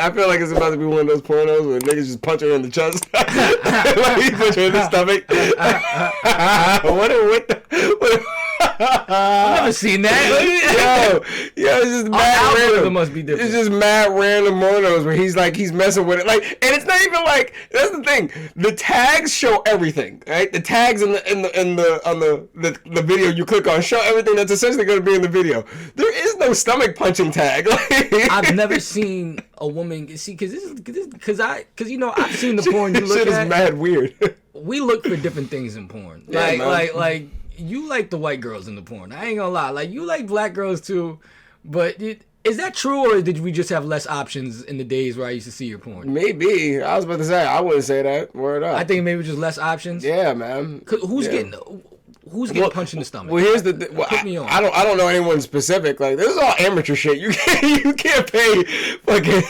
I feel like it's about to be one of those pornos where niggas just punch her in the chest. Like he punch her in the stomach. I've never seen that. Yo, it's just mad random. Must be different. It's just mad random pornos where he's messing with it, like, and it's not even like, that's the thing. The tags show everything, right? The tags on the video you click on show everything that's essentially going to be in the video. There is no stomach punching tag. I've never seen a woman see because I've seen the porn you look shit at. Is mad weird. We look for different things in porn. Like you like the white girls in the porn. I ain't gonna lie. Like you like black girls too, but is that true, or did we just have less options in the days where I used to see your porn? Maybe. I was about to say I wouldn't say that. Word up. I think maybe just less options. Yeah, man. Who's getting punched in the stomach? Well, here's the put me on. I don't know anyone specific. Like, this is all amateur shit. You can't pay fucking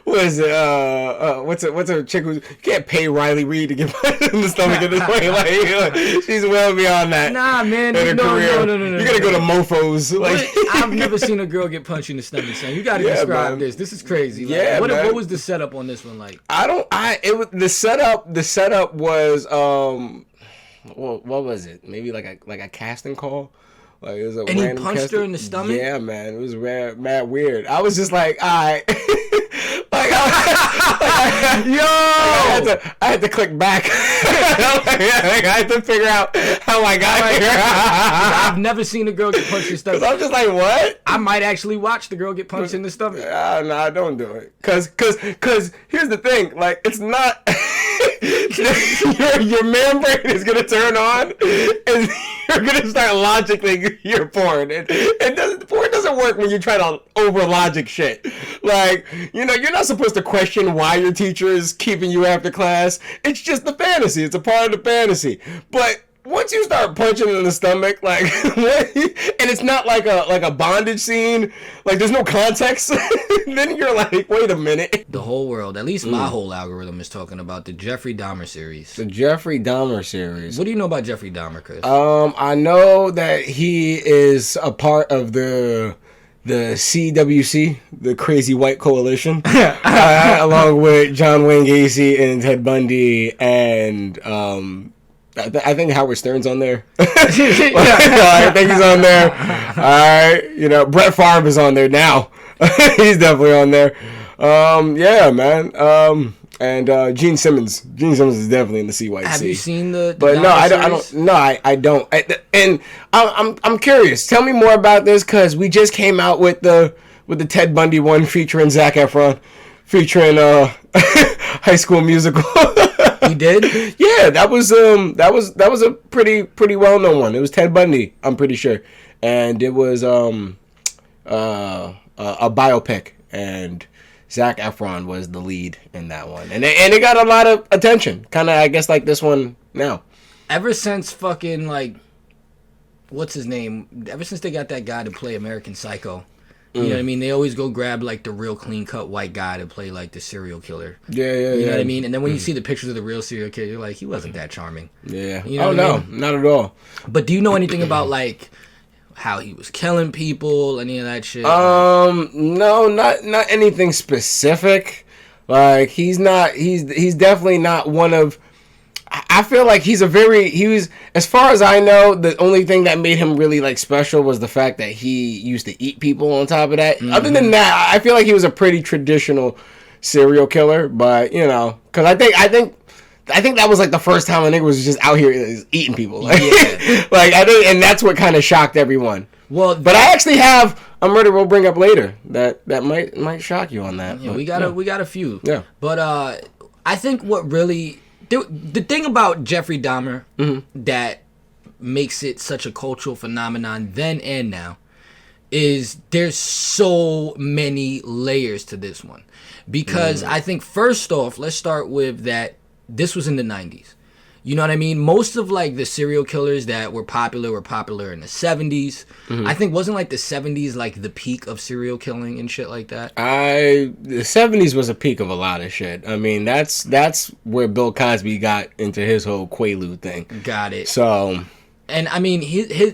what is it? What's a chick who can't pay Riley Reid to get punched in the stomach at this point? Like, she's well beyond that. Nah, man. No. You gotta go to Mofos. Like, I've never seen a girl get punched in the stomach. Son, you gotta describe man. This. This is crazy. Like, what was the setup on this one like? The setup was Well, what was it? Maybe like a casting call. Like it was a and he punched her in the stomach. Yeah, man, it was mad weird. I was just like, I had to click back. I had to figure out how I got here. I've never seen a girl get punched in the stomach. I'm just like, what? I might actually watch the girl get punched in the stomach. Nah, don't do it. Cause here's the thing. Like, it's not. your man brain is gonna turn on, and you're gonna start logicking your porn. Porn doesn't work when you try to over logic shit. Like, you're not supposed to question why your teacher is keeping you after class. It's just the fantasy. It's a part of the fantasy. But once you start punching in the stomach, like, and it's not like a bondage scene, like there's no context, then you're like, wait a minute. The whole world, at least my whole algorithm, is talking about the Jeffrey Dahmer series. The Jeffrey Dahmer series. What do you know about Jeffrey Dahmer, Chris? I know that he is a part of the CWC, the Crazy White Coalition, along with John Wayne Gacy and Ted Bundy and I think Howard Stern's on there. I think he's on there. All right, Brett Favre is on there now. He's definitely on there. Yeah, man. And Gene Simmons. Gene Simmons is definitely in the CYC. Have you seen the But no, I don't. No, I don't. And I'm curious. Tell me more about this, because we just came out with the Ted Bundy one featuring Zac Efron, featuring High School Musical. He did? Yeah, that was a pretty well known one. It was Ted Bundy, I'm pretty sure, and it was a biopic, and Zac Efron was the lead in that one, and it got a lot of attention, kind of, I guess, like this one now. Ever since fucking, like, what's his name? Ever since they got that guy to play American Psycho. You know what I mean? They always go grab, like, the real clean-cut white guy to play, like, the serial killer. Yeah. You know what I mean? And then when you see the pictures of the real serial killer, you're like, he wasn't that charming. Yeah. You know no, not at all. But do you know anything about, like, how he was killing people, any of that shit? No, not anything specific. Like, he's definitely not one of... I feel like he was, as far as I know, the only thing that made him really, like, special was the fact that he used to eat people on top of that. Mm-hmm. Other than that, I feel like he was a pretty traditional serial killer, but, because I think that was, like, the first time a nigga was just out here eating people. Like, yeah. Like, I think, and that's what kind of shocked everyone. Well, but I actually have a murder we'll bring up later that might shock you on that. Yeah, but, we got a few. Yeah. But I think what really... The thing about Jeffrey Dahmer that makes it such a cultural phenomenon then and now is there's so many layers to this one. Because I think, first off, let's start with that this was in the 90s. You know what I mean? Most of, like, the serial killers that were popular in the 70s. I think wasn't, like, the 70s, like, the peak of serial killing and shit like that? The 70s was a peak of a lot of shit. I mean, that's where Bill Cosby got into his whole Quaalude thing. Got it. So, And I mean,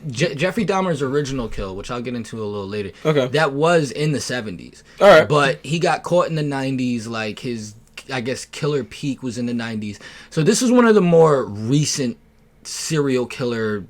Jeffrey Dahmer's original kill, which I'll get into a little later, that was in the 70s. All right. But he got caught in the 90s. Like, his, I guess, killer peak was in the 90s. So this is one of the more recent serial killer,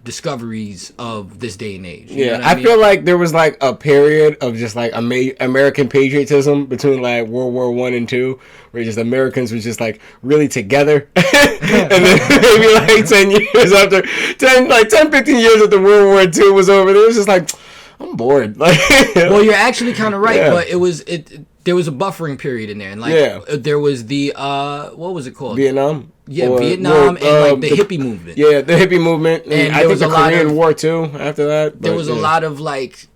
discoveries of this day and age. You know what I mean? feel like there was like a period of just like American patriotism between like World War I and II, where just Americans was just like really together. And then maybe like 10 years after, 15 years after World War II was over, it was just like, I'm bored. Like, well, you're actually kind of right, but there was a buffering period in there, and like there was the what was it called? Vietnam. Vietnam and like the hippie movement. Yeah, the hippie movement, and I think the Korean War too. After that, there was a lot of like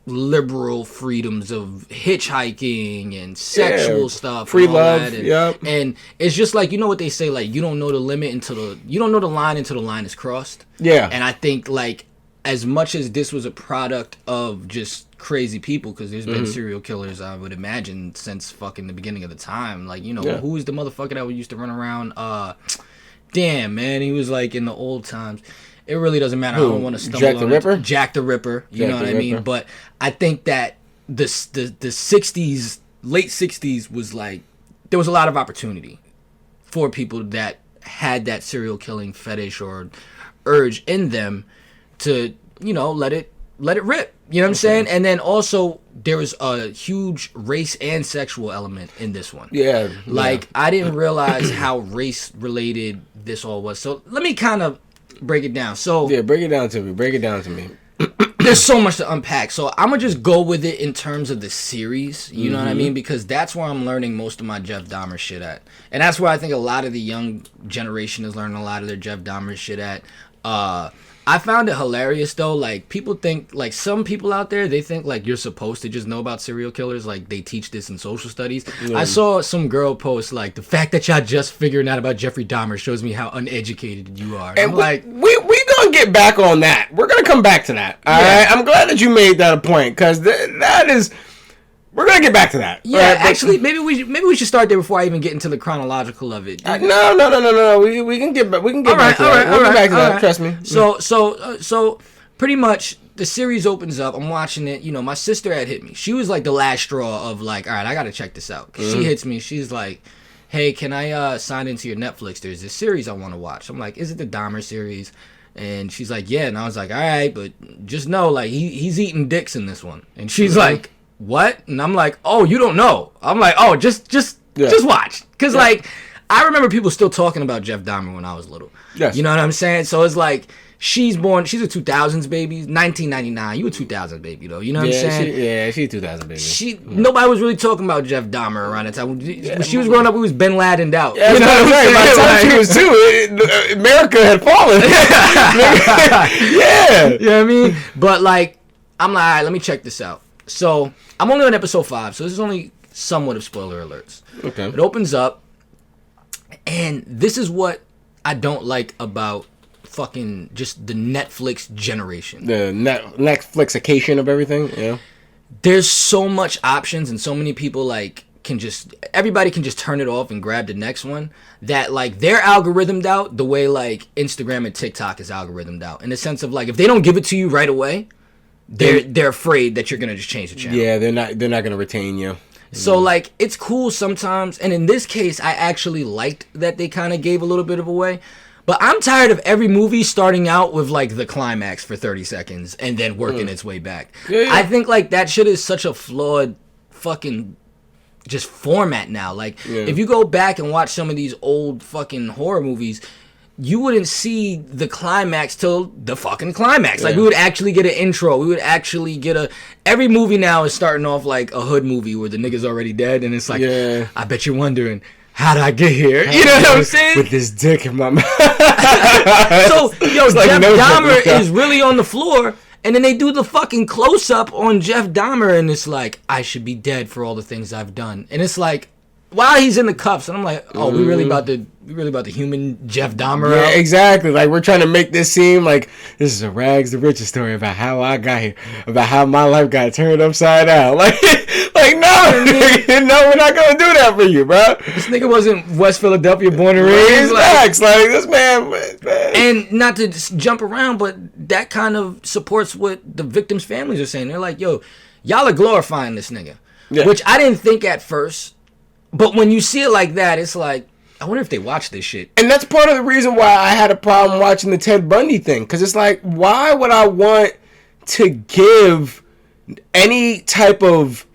liberal freedoms of hitchhiking and sexual stuff, free and all love. That. And it's just like, what they say, like, you don't know the limit you don't know the line until the line is crossed. Yeah, and I think like, as much as this was a product of just crazy people, because there's been serial killers, I would imagine, since fucking the beginning of the time. Like, who was the motherfucker that used to run around? Damn, man, he was like in the old times. It really doesn't matter. Who? I don't want to stumble Jack on the Ripper? Jack the Ripper. You know what I mean? But I think that the 60s, late 60s was like, there was a lot of opportunity for people that had that serial killing fetish or urge in them to, let it rip. You know what I'm saying? And then also there was a huge race and sexual element in this one. Yeah. Like, I didn't realize how race related this all was. So let me kind of break it down. So break it down to me. There's so much to unpack. So I'm gonna just go with it in terms of the series. You know what I mean? Because that's where I'm learning most of my Jeff Dahmer shit at, and that's where I think a lot of the young generation is learning a lot of their Jeff Dahmer shit at. I found it hilarious though. Like, people think, like, some people out there, they think like you're supposed to just know about serial killers. Like, they teach this in social studies. Yeah. I saw some girl post like, the fact that y'all just figuring out about Jeffrey Dahmer shows me how uneducated you are. And we gonna get back on that. We're gonna come back to that. All right. I'm glad that you made that a point, because that is. We're gonna get back to that. Yeah, right? Actually, maybe we should start there before I even get into the chronological of it. No. We can get back. We can get back to that. We'll get back to that. Trust me. So pretty much the series opens up. I'm watching it. My sister had hit me. She was like the last straw of like, all right, I gotta check this out. She hits me. She's like, hey, can I sign into your Netflix? There's this series I want to watch. I'm like, is it the Dahmer series? And she's like, yeah. And I was like, all right, but just know, like, he's eating dicks in this one. And she's like, what? And I'm like, oh, you don't know. I'm like, oh, just watch. Because like, I remember people still talking about Jeff Dahmer when I was little. Yes. You know what I'm saying? So it's like, she's a 2000s baby, 1999. You a 2000 baby though. You know what I'm saying? She's 2000 baby. Nobody was really talking about Jeff Dahmer around that time. When she was growing up, we was Bin Laden'd out. Yeah, you know what I'm saying? By the time she was two, America had fallen. Yeah. You know what I mean? But like, I'm like, all right, let me check this out. So I'm only on episode 5, so this is only somewhat of spoiler alerts. Okay. It opens up, and this is what I don't like about fucking just the Netflix generation. The Netflixication of everything, yeah. There's so much options, and so many people like everybody can just turn it off and grab the next one, that like they're algorithmed out the way like Instagram and TikTok is algorithmed out, in the sense of like, if they don't give it to you right away, they're afraid that you're gonna just change the channel. Yeah, they're not gonna retain you. So like, it's cool sometimes, and in this case, I actually liked that they kind of gave a little bit of away. But I'm tired of every movie starting out with like the climax for 30 seconds and then working its way back. Yeah. I think like that shit is such a flawed fucking just format now. Like, if you go back and watch some of these old fucking horror movies, you wouldn't see the climax till the fucking climax. Like, we would actually get an intro. We would actually get every movie now is starting off like a hood movie where the nigga's already dead, and it's like, I bet you're wondering, how'd I get here? You know what I'm saying? With this dick in my mouth. So, yo, Jeff Dahmer is really on the floor, and then they do the fucking close-up on Jeff Dahmer, and it's like, I should be dead for all the things I've done. And it's like, while he's in the cuffs, and I'm like, oh, we really about the human Jeff Dahmer Yeah, out? exactly. Like, we're trying to make this seem like this is a rags to riches story about how I got here, about how my life got turned upside down. Like no, no, we're not gonna do that for you, bro. This nigga wasn't West Philadelphia born and raised. Like this man. And not to just jump around, but that kind of supports what the victims' families are saying. They're like, yo, y'all are glorifying this nigga. Yeah. Which I didn't think at first. But when you see it like that, it's like, I wonder if they watch this shit. And that's part of the reason why I had a problem watching the Ted Bundy thing. Because it's like, why would I want to give any type of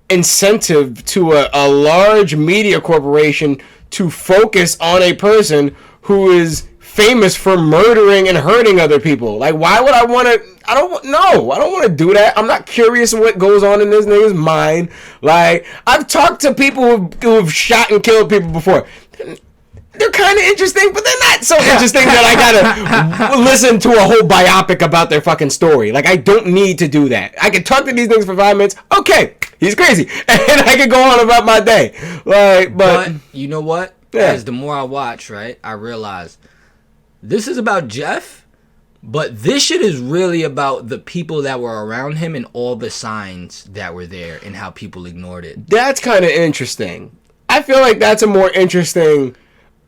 incentive to a large media corporation to focus on a person who is famous for murdering and hurting other people? Like, why would I want to? I don't want to do that. I'm not curious what goes on in this nigga's mind. Like, I've talked to people who have shot and killed people before. They're kind of interesting, but they're not so interesting that I gotta listen to a whole biopic about their fucking story. Like, I don't need to do that. I can talk to these things for 5 minutes. Okay, he's crazy, and I can go on about my day. Like, but you know what? Yeah. As the more I watch, right, I realize this is about Jeff, but this shit is really about the people that were around him and all the signs that were there and how people ignored it. That's kind of interesting. I feel like that's a more interesting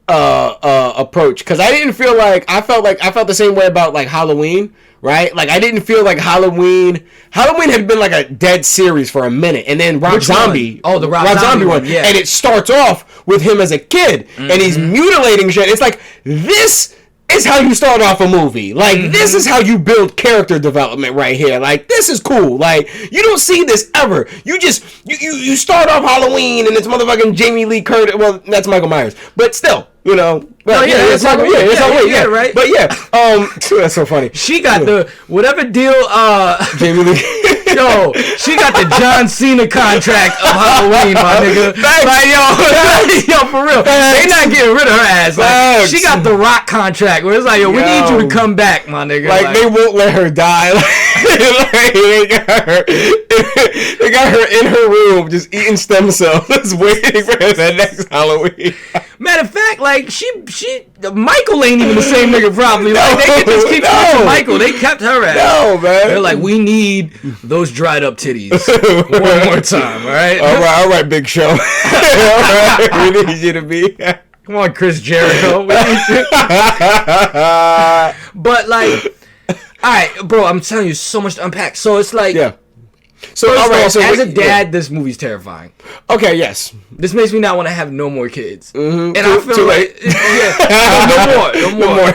approach, because I felt the same way about like Halloween, right? Like, I didn't feel like Halloween had been like a dead series for a minute, and then Rob Zombie, the Rob Zombie one, yeah. And it starts off with him as a kid, and he's mutilating shit. It's like, this is how you start off a movie. Like, this is how you build character development right here. Like, this is cool. Like, you don't see this ever. You just, you start off Halloween and it's motherfucking Jamie Lee Curtis. Well, that's Michael Myers. But still, you know. But it's Michael, yeah, right? But yeah, that's so funny. She got the, whatever deal, Jamie Lee. Yo, she got the John Cena contract of Halloween, my nigga. Like, yo, for real. They not getting rid of her ass. Like, she got the Rock contract where it's like, yo, we need you to come back, my nigga. Like, they won't let her die. Like, they got her in her room just eating stem cells, waiting for the next Halloween. Matter of fact, like, Michael ain't even the same nigga probably. Like, they could just keep pushing Michael. They kept her ass. No, man. They're like, we need those dried up titties one more time, all right? All right, Big Show. All right, we need you to be. Come on, Chris Jericho. But, like, all right, bro, I'm telling you, so much to unpack. So it's like, yeah. So, all right, so as a dad, this movie's terrifying. Okay, yes. This makes me not want to have no more kids. Mm-hmm. And I feel like,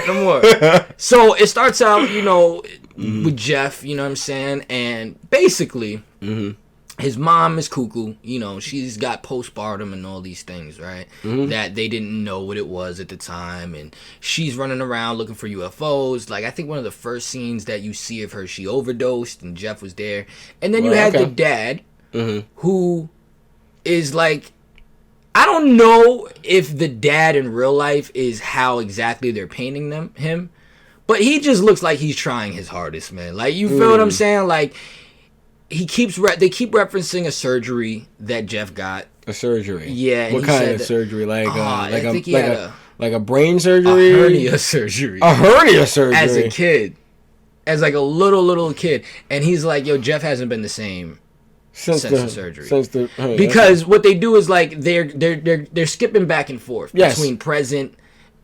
no more. So it starts out, you know, with Jeff, you know what I'm saying? And basically, his mom is cuckoo. You know, she's got postpartum and all these things, right? That they didn't know what it was at the time. And she's running around looking for UFOs. Like, I think one of the first scenes that you see of her, she overdosed and Jeff was there. And then you have the dad, who is like, I don't know if the dad in real life is how exactly they're painting him. But he just looks like he's trying his hardest, man. Like, you feel what I'm saying? Like, they keep referencing a surgery that Jeff got. A surgery? Yeah. What kind of surgery? Like, like a brain surgery? A hernia surgery. A hernia surgery? As a kid. As like a little kid. And he's like, yo, Jeff hasn't been the same since the surgery. Because what they do is, like, they're skipping back and forth between present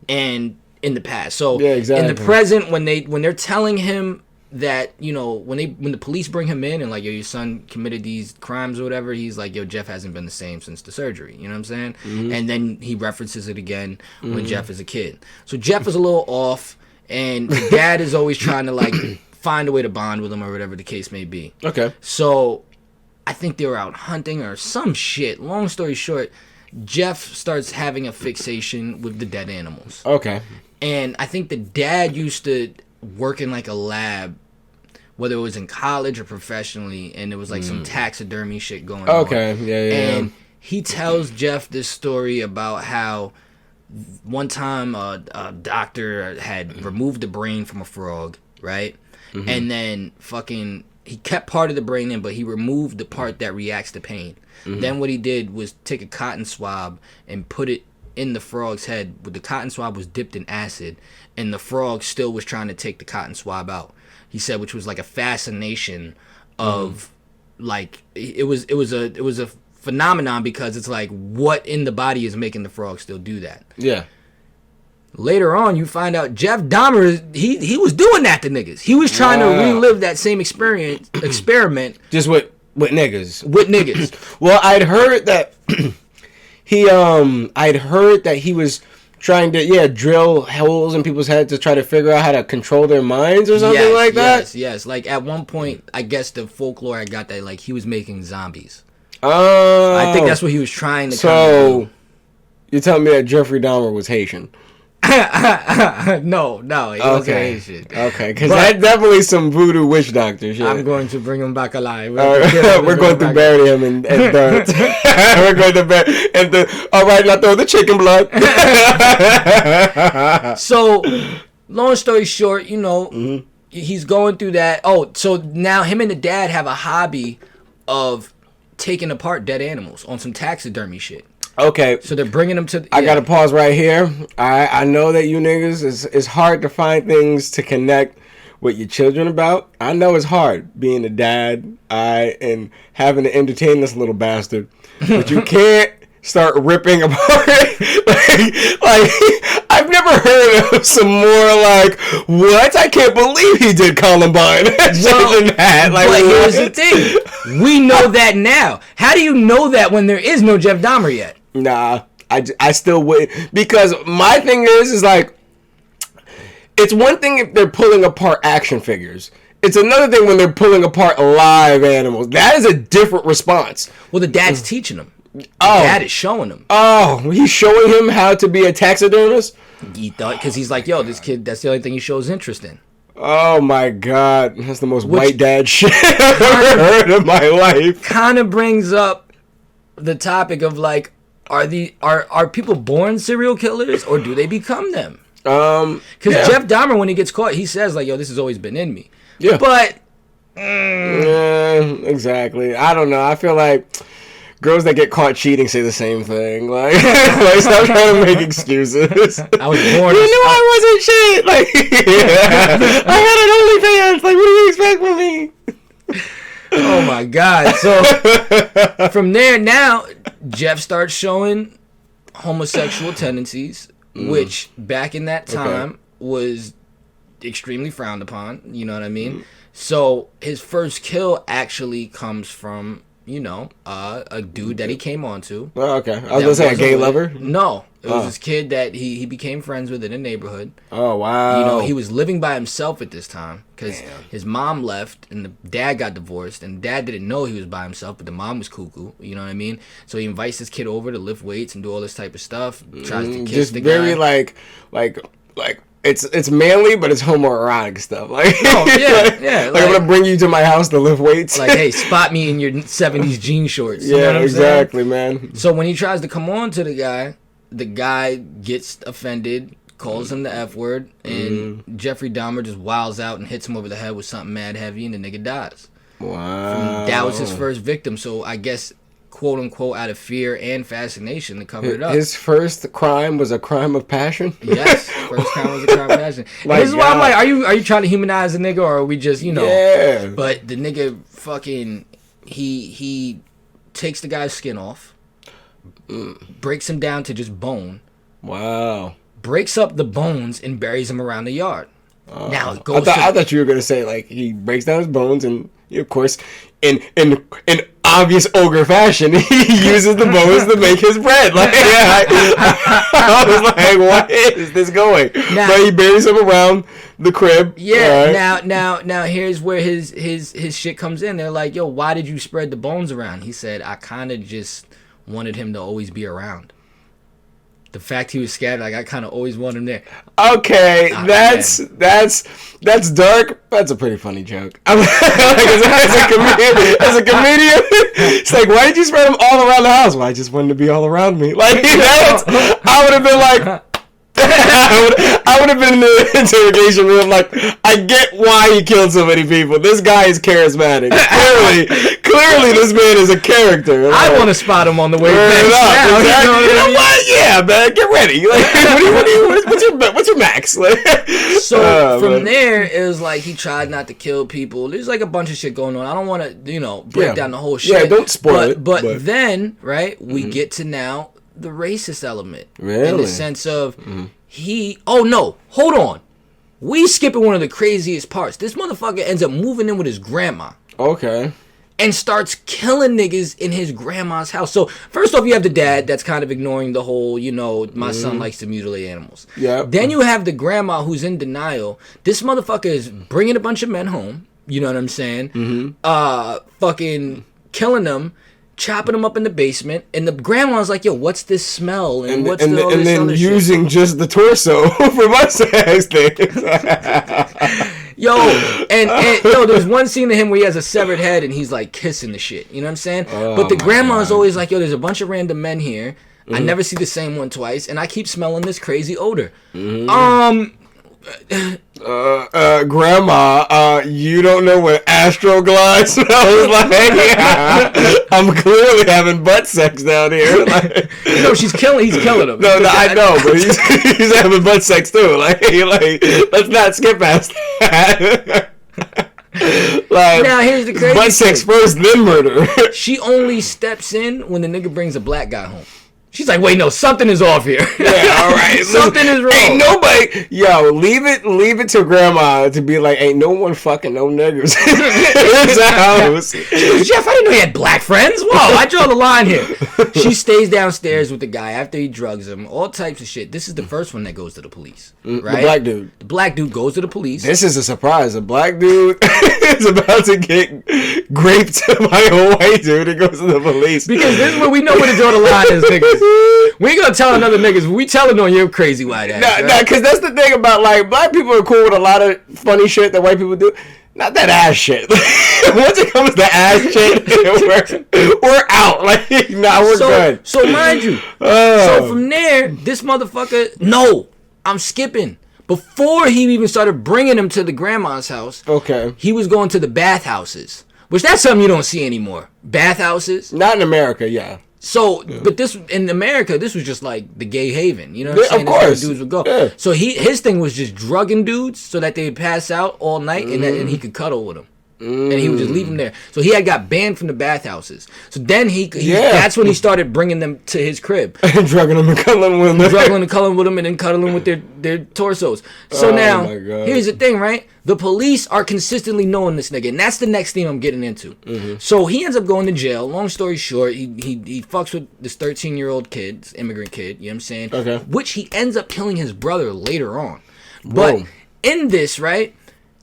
and in the past. So in the present, when they're telling him that, you know, when the police bring him in and like, yo, your son committed these crimes or whatever, he's like, yo, Jeff hasn't been the same since the surgery. You know what I'm saying? And then he references it again when Jeff is a kid. So Jeff is a little off, and the dad is always trying to, like, find a way to bond with him or whatever the case may be. Okay. So I think they were out hunting or some shit. Long story short, Jeff starts having a fixation with the dead animals. Okay. And I think the dad used to work in, like, a lab, whether it was in college or professionally, and there was, like, some taxidermy shit going on. Okay, yeah. And he tells Jeff this story about how one time a doctor had removed the brain from a frog, right? And then fucking he kept part of the brain in, but he removed the part that reacts to pain. Then what he did was take a cotton swab and put it in the frog's head. The cotton swab was dipped in acid, and the frog still was trying to take the cotton swab out. He said, which was like a fascination of like it was a phenomenon, because it's like, what in the body is making the frog still do that? Yeah. Later on, you find out Jeff Dahmer, he was doing that to niggas. He was trying to relive that same experiment. Just with niggas. With niggas. Well, I'd heard that he was trying to drill holes in people's heads to try to figure out how to control their minds or something like that. Yes. Like at one point, I guess the folklore I got that like he was making zombies. Oh. I think that's what he was trying to. So you're telling me that Jeffrey Dahmer was Haitian? No, he wasn't Haitian. Okay, because that's definitely some voodoo witch doctor shit. I'm going to bring him back alive. We're going to bury him in dirt. We're going to bury all right, now throw the chicken blood. So, long story short, he's going through that. Oh, so now him and the dad have a hobby of taking apart dead animals on some taxidermy shit. Okay. So they're bringing them to... I got to pause right here. I know that you niggas, it's hard to find things to connect with your children about. I know it's hard being a dad and having to entertain this little bastard. But you can't start ripping apart. like, I've never heard of some more like, what? I can't believe he did Columbine. But here's the thing. We know that now. How do you know that when there is no Jeff Dahmer yet? Nah, I still wouldn't. Because my thing is like, it's one thing if they're pulling apart action figures. It's another thing when they're pulling apart live animals. That is a different response. Well, the dad's teaching them. The dad is showing him. Oh, he's showing him how to be a taxidermist? He thought, because he's like, yo, this kid, that's the only thing he shows interest in. Oh my God. That's the most white dad shit I've ever heard in my life. Kind of brings up the topic of like, are people born serial killers or do they become them? Because Jeff Dahmer, when he gets caught, he says like, yo, this has always been in me. Yeah. But yeah, exactly. I don't know. I feel like girls that get caught cheating say the same thing. Like stop trying to make excuses. I was born. You knew I wasn't shit. Like, I had an OnlyFans. Like, what do you expect from me? Oh my God. So from there now, Jeff starts showing homosexual tendencies, which back in that time was extremely frowned upon. You know what I mean? So his first kill actually comes from, a dude that he came onto. Oh, okay. I was going to say a gay lover? No. It was this kid that he became friends with in the neighborhood. Oh, wow. He was living by himself at this time because his mom left and the dad got divorced, and dad didn't know he was by himself, but the mom was cuckoo. You know what I mean? So he invites this kid over to lift weights and do all this type of stuff. Tries to kiss the guy. Just very like it's manly, but it's homoerotic stuff. Like, like I'm gonna bring you to my house to lift weights. Like, hey, spot me in your '70s jean shorts. You know what I'm exactly, man. So when he tries to come on to the guy gets offended, calls him the F word, and Jeffrey Dahmer just wiles out and hits him over the head with something mad heavy, and the nigga dies. Wow. That was his first victim. So I guess, quote unquote, out of fear and fascination, to cover it up. His first crime was a crime of passion? Yes, first crime was a crime of passion. This is why I'm like, are you trying to humanize the nigga, or are we just, Yeah. But the nigga fucking, he takes the guy's skin off, breaks him down to just bone. Wow. Breaks up the bones and buries him around the yard. Now it goes. I thought you were gonna say like he breaks down his bones and of course in obvious ogre fashion he uses the bones to make his bread. Like I was like, what is this going? But he buries him around the crib. Yeah. Right. Now here's where his shit comes in. They're like, yo, why did you spread the bones around? He said, I kind of just wanted him to always be around. The fact he was scattered, like I kind of always want him there. Okay, that's dark. That's a pretty funny joke. As a comedian, it's like, why did you spread them all around the house? Well, I just wanted to be all around me. Like I would have been like, I would have been in the interrogation room like, I get why he killed so many people. This guy is charismatic. Clearly, this man is a character. Like, I want to spot him on the way back. Exactly. You know what? Yeah, man, get ready. Like, what's your max? Like, so from there, it was like he tried not to kill people. There's like a bunch of shit going on. I don't want to, break down the whole shit. Yeah, don't spoil it. But then, right, we get to now the racist element. Really? In the sense of oh no, hold on. We skipping one of the craziest parts. This motherfucker ends up moving in with his grandma. Okay. And starts killing niggas in his grandma's house. So, first off, you have the dad that's kind of ignoring the whole, my son likes to mutilate animals. Yeah. Then you have the grandma who's in denial. This motherfucker is bringing a bunch of men home. You know what I'm saying? Fucking killing them, chopping them up in the basement. And the grandma's like, yo, what's this smell? And what's all this other shit? And then using just the torso for my sex things. Yo, and there's one scene of him where he has a severed head and he's like kissing the shit. You know what I'm saying? But the grandma's always like, yo, there's a bunch of random men here. I never see the same one twice, and I keep smelling this crazy odor. Grandma, you don't know what Astroglide smells like. I'm clearly having butt sex down here. Like, no, he's killing him. No, I know, but he's having butt sex too. Like, let's not skip past that. Like, now here's the crazy butt sex first, then murder. She only steps in when the nigga brings a black guy home. She's like, wait, no, something is off here. Yeah, all right. Something is wrong. Ain't nobody, leave it to grandma to be like, ain't no one fucking no niggas in his house. Jeff, I didn't know you had black friends. Whoa, I draw the line here. She stays downstairs with the guy after he drugs him, all types of shit. This is the first one that goes to the police, right? The black dude. The black dude goes to the police. This is a surprise. A black dude is about to get raped by a white dude and goes to the police. Because this is where we know where to draw the line is, niggas. We ain't gonna tell another niggas. We telling on your crazy white ass. Nah, because that's the thing about, like, black people are cool with a lot of funny shit that white people do. Not that ass shit. Once it comes to ass shit, we're out. Like, we're good. So mind you, so from there, this motherfucker, no, I'm skipping. Before he even started bringing him to the grandma's house, okay, he was going to the bathhouses, which that's something you don't see anymore. Bathhouses. Not in America, yeah. So, but this in America, this was just like the gay haven. You know what I'm saying? Of course, dudes would go. Yeah. So his thing was just drugging dudes so that they'd pass out all night and he could cuddle with them. And he would just leave them there. So he had got banned from the bathhouses. So then that's when he started bringing them to his crib. Drugging them and cuddling with them. Drugging and cuddling with them and then cuddling with their torsos. So now, here's the thing, right? The police are consistently knowing this nigga. And that's the next theme I'm getting into. Mm-hmm. So he ends up going to jail. Long story short, he fucks with this 13-year-old kid, this immigrant kid, you know what I'm saying? Okay. Which he ends up killing his brother later on. But in this, right?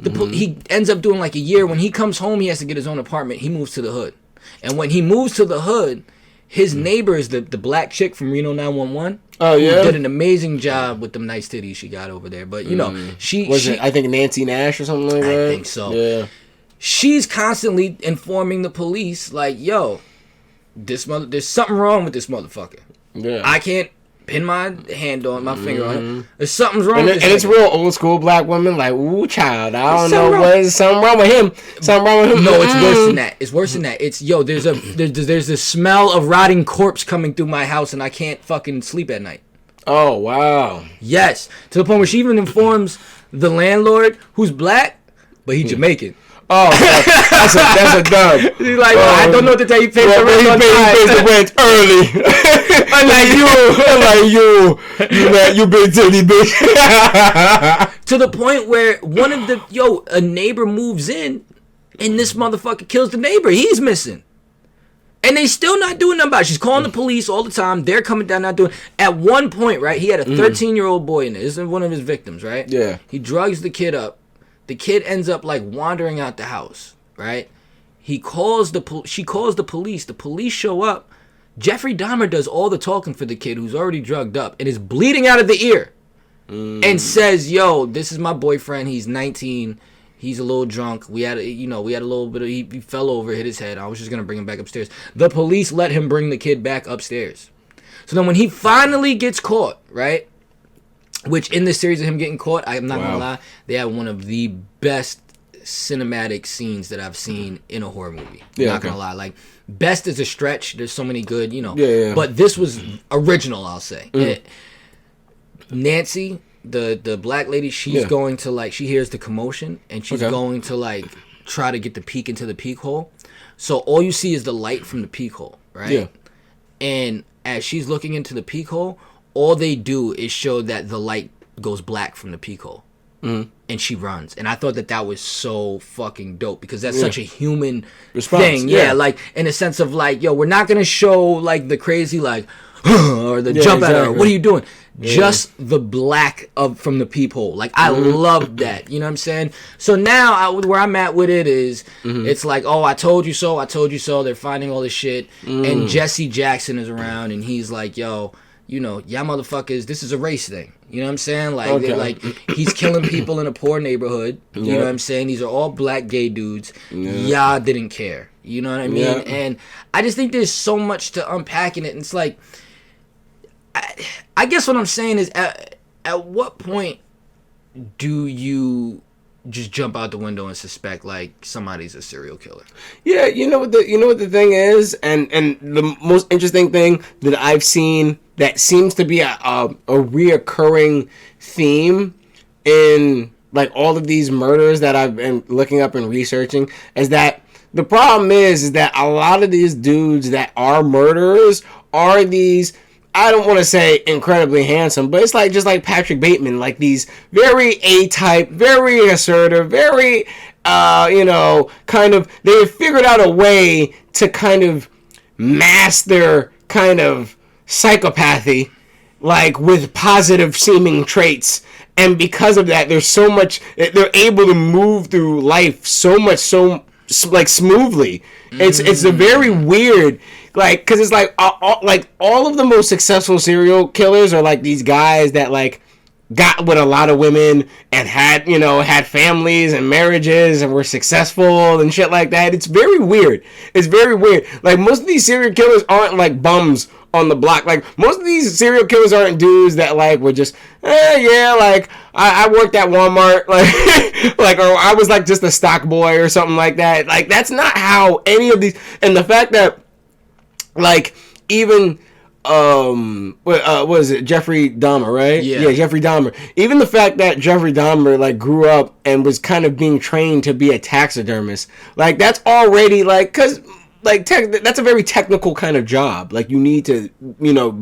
He ends up doing like a year. When he comes home, he has to get his own apartment. He moves to the hood. And when he moves to the hood, his neighbor is the black chick from Reno 911. Oh, yeah? Who did an amazing job with them nice titties she got over there. But, she... Was it, I think, Nancy Nash or something like that? I think so. Yeah. She's constantly informing the police, like, yo, there's something wrong with this motherfucker. Yeah. I can't pin my hand on my finger on it. There's something's wrong with this and it's real old school black women like, ooh, child, I don't know what's something wrong with him. Something wrong with him. No, it's worse than that. It's worse than that. It's, yo, there's a smell of rotting corpse coming through my house and I can't fucking sleep at night. Oh, wow. Yes. To the point where she even informs the landlord, who's black, but he's Jamaican. Oh, that's a dub. He's like, I don't know what to tell you. He pays the rent early. Unlike you big titty bitch. To the point where a neighbor moves in, and this motherfucker kills the neighbor. He's missing. And they still not doing nothing about it. She's calling the police all the time. They're coming down, not doing. At one point, right, he had a 13-year-old boy in there. This is one of his victims, right? Yeah. He drugs the kid up. The kid ends up like wandering out the house, right? She calls the police. The police show up. Jeffrey Dahmer does all the talking for the kid who's already drugged up and is bleeding out of the ear, and says, "Yo, this is my boyfriend. He's 19. He's a little drunk. We had a little bit of he fell over, hit his head. I was just gonna bring him back upstairs." The police let him bring the kid back upstairs. So then when he finally gets caught, right? which in the series of him getting caught, I'm not gonna Wow. lie, they have one of the best cinematic scenes that I've seen in a horror movie. I'm Yeah, not okay. gonna lie. Like, best is a stretch. There's so many good, Yeah, yeah. But this was original, I'll say. Nancy, the black lady, she's Yeah. going to, like, she hears the commotion and she's Okay. going to, like, try to get the peek into the peek hole. So all you see is the light from the peek hole, right? Yeah. And as she's looking into the peek hole, all they do is show that the light goes black from the peek hole. Mm-hmm. And she runs. And I thought that was so fucking dope because that's such a human Response, thing. yeah. Yeah, like, in a sense of, like, yo, we're not going to show, like, the crazy, like, or the jump at her. exactly. What are you doing? Just the black from the peephole. Like, I love that. You know what I'm saying? So now where I'm at with it is it's like, oh, I told you so. I told you so. They're finding all this shit. And Jesse Jackson is around and he's like, yo, y'all motherfuckers, this is a race thing. You know what I'm saying? Like, Okay. like he's killing people in a poor neighborhood. You know Yep. what I'm saying? These are all black gay dudes. Y'all didn't care. You know what I mean? Yeah. And I just think there's so much to unpack in it. And it's like, I guess what I'm saying is, at what point do you just jump out the window and suspect like somebody's a serial killer? Yeah, you know what the thing is, and the most interesting thing that I've seen that seems to be a reoccurring theme in like all of these murders that I've been looking up and researching is that the problem is that a lot of these dudes that are murderers are these, I don't want to say incredibly handsome, but it's like just like Patrick Bateman, like these very A-type, very assertive, very, kind of, they have figured out a way to kind of mask their kind of psychopathy, like with positive seeming traits. And because of that, there's so much, they're able to move through life so like smoothly. It's a very weird, like, because it's like all of the most successful serial killers are like these guys that like got with a lot of women and had families and marriages and were successful and shit like that. It's very weird. It's very weird. Like, most of these serial killers aren't like bums on the block. Like, most of these serial killers aren't dudes that like were just like I worked at Walmart, like or I was like just a stock boy or something like that. Like, that's not how any of these, and the fact that like even what is it, Jeffrey Dahmer, right? Yeah, Jeffrey Dahmer. Even the fact that Jeffrey Dahmer like grew up and was kind of being trained to be a taxidermist, like that's already like, cause like that's a very technical kind of job. Like, you need to